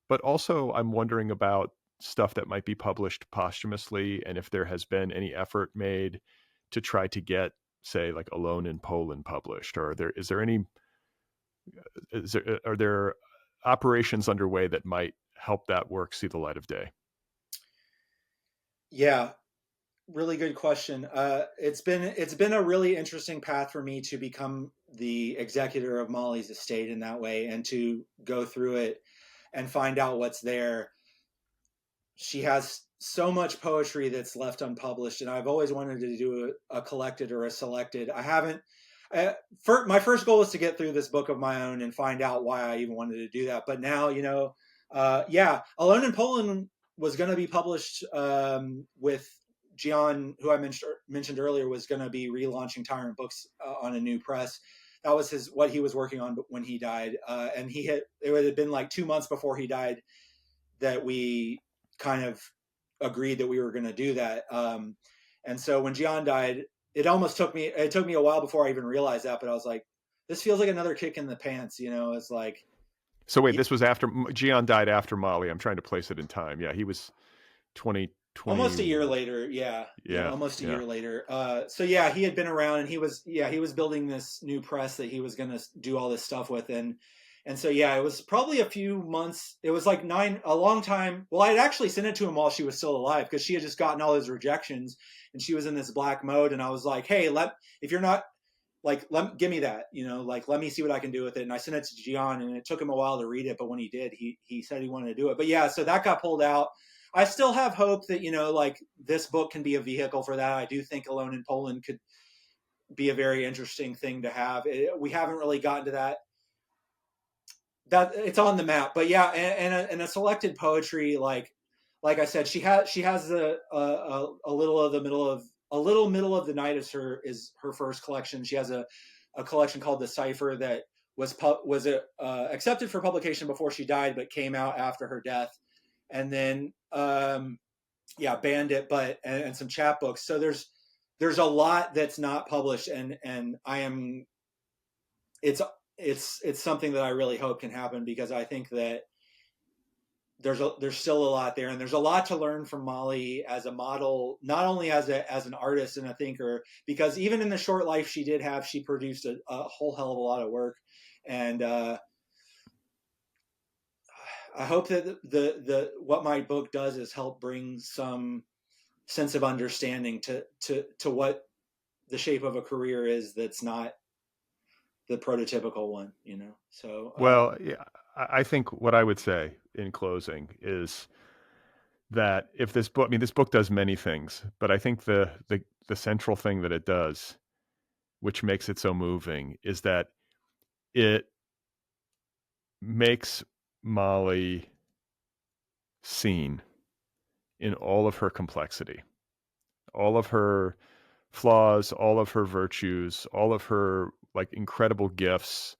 But also, I'm wondering about stuff that might be published posthumously, and if there has been any effort made to try to get, say, like Alone in Poland published, or are there operations underway that might help that work see the light of day? Yeah, really good question. It's been a really interesting path for me to become the executor of Molly's estate in that way, and to go through it and find out what's there. She has so much poetry that's left unpublished, and I've always wanted to do a collected or a selected. I haven't. My first goal was to get through this book of my own and find out why I even wanted to do that. But now, yeah, Alone in Poland was going to be published with Gian, who I mentioned earlier, was going to be relaunching Tyrant Books on a new press. That was what he was working on when he died, and it would have been like 2 months before he died that we kind of agreed that we were going to do that. And so when Gian died, it took me a while before I even realized that, but I was like, this feels like another kick in the pants. It's like, So wait, this was after Gian died after Molly. I'm trying to place it in time. Yeah, he was 2020. Almost a year later. Yeah. Almost a year later. So yeah, he had been around, and he was building this new press that he was going to do all this stuff with. And so, yeah, it was probably a few months. It was like a long time. Well, I had actually sent it to him while she was still alive, because she had just gotten all his rejections and she was in this black mode. And I was like, hey, if you're not like, give me that, like, let me see what I can do with it. And I sent it to Gian, and it took him a while to read it. But when he did, he said he wanted to do it. But yeah, so that got pulled out. I still have hope that, like, this book can be a vehicle for that. I do think Alone in Poland could be a very interesting thing to have. We haven't really gotten to that it's on the map. But yeah, and a selected poetry, like I said, she has a little of the middle of the night is her first collection. She has a collection called the Cipher that was accepted for publication before she died, but came out after her death. And then Bandit, and some chapbooks. So there's a lot that's not published, and it's something that I really hope can happen, because I think that there's still a lot there, and there's a lot to learn from Molly as a model, not only as an artist and a thinker, because even in the short life she did have, she produced a whole hell of a lot of work. And I hope that the what my book does is help bring some sense of understanding to what the shape of a career is that's not the prototypical one, So well, yeah, I think what I would say in closing is that if this book, this book does many things, but I think the central thing that it does, which makes it so moving, is that it makes Molly seen in all of her complexity, all of her flaws, all of her virtues, all of her like incredible gifts,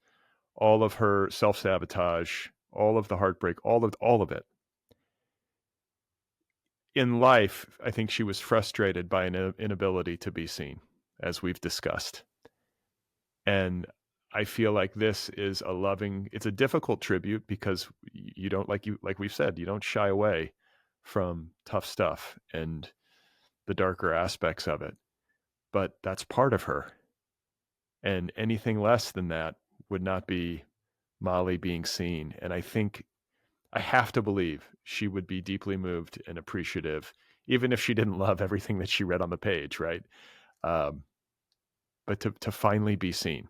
all of her self-sabotage, all of the heartbreak, all of it. In life, I think she was frustrated by an inability to be seen, as we've discussed. And I feel like this is it's a difficult tribute, because you don't, like we've said, you don't shy away from tough stuff and the darker aspects of it. But that's part of her. And anything less than that would not be Molly being seen. And I have to believe she would be deeply moved and appreciative, even if she didn't love everything that she read on the page, right? But to finally be seen.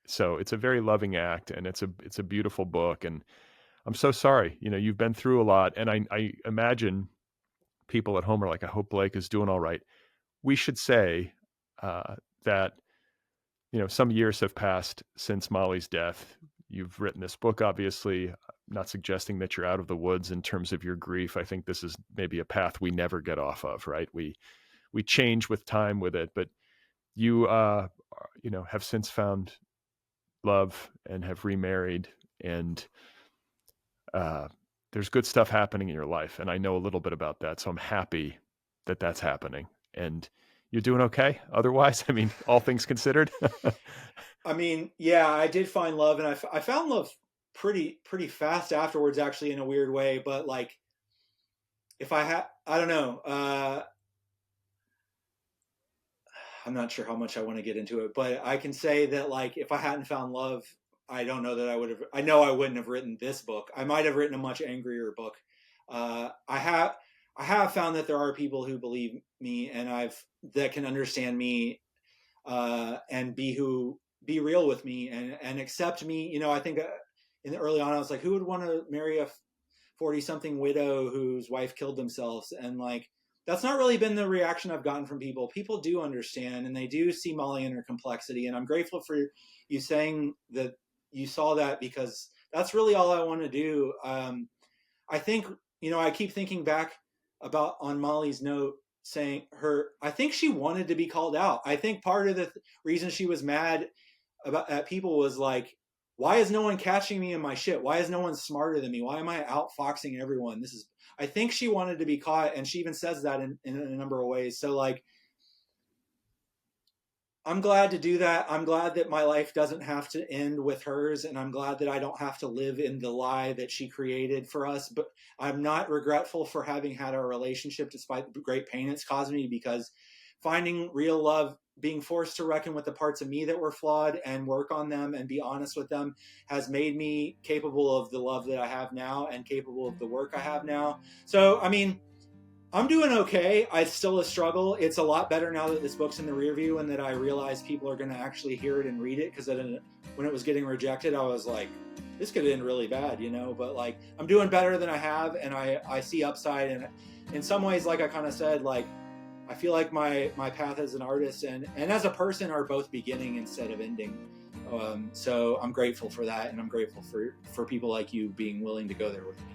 So it's a very loving act, and it's a beautiful book. And I'm so sorry, you've been through a lot, and I imagine people at home are like, I hope Blake is doing all right. We should say that, some years have passed since Molly's death. You've written this book, obviously. I'm not suggesting that you're out of the woods in terms of your grief. I think this is maybe a path we never get off of, right? We change with time with it, but you, have since found love and have remarried, and there's good stuff happening in your life. And I know a little bit about that. So I'm happy that that's happening. And you're doing okay otherwise? I mean, all things considered. I mean, yeah, I did find love, and I found love pretty fast afterwards, actually, in a weird way. But like, if I had, I don't know, I'm not sure how much I want to get into it, but I can say that like, if I hadn't found love, I don't know that I would have. I know I wouldn't have written this book. I might have written a much angrier book. I have found that there are people who believe me, and that can understand me, and be real with me, and accept me. You know, I think in the early on, I was like, who would want to marry a 40-something widow whose wife killed themselves? And like, that's not really been the reaction I've gotten from people. People do understand, and they do see Molly and her complexity. And I'm grateful for you saying that you saw that, because that's really all I want to do. I think, you know, I keep thinking back about on Molly's note saying I think she wanted to be called out. I think part of the reason she was mad at people was like, why is no one catching me in my shit? Why is no one smarter than me? Why am I outfoxing everyone? I think she wanted to be caught, and she even says that in a number of ways. So like, I'm glad to do that. I'm glad that my life doesn't have to end with hers, and I'm glad that I don't have to live in the lie that she created for us. But I'm not regretful for having had our relationship, despite the great pain it's caused me, because finding real love, being forced to reckon with the parts of me that were flawed and work on them and be honest with them, has made me capable of the love that I have now and capable of the work I have now. So, I mean, I'm doing okay. It's still a struggle. It's a lot better now that this book's in the rear view and that I realize people are going to actually hear it and read it. Because when it was getting rejected, I was like, this could end really bad, you know? But like, I'm doing better than I have, and I see upside. And in some ways, like I kind of said, like, I feel like my path as an artist and as a person are both beginning instead of ending. So I'm grateful for that, and I'm grateful for people like you being willing to go there with me.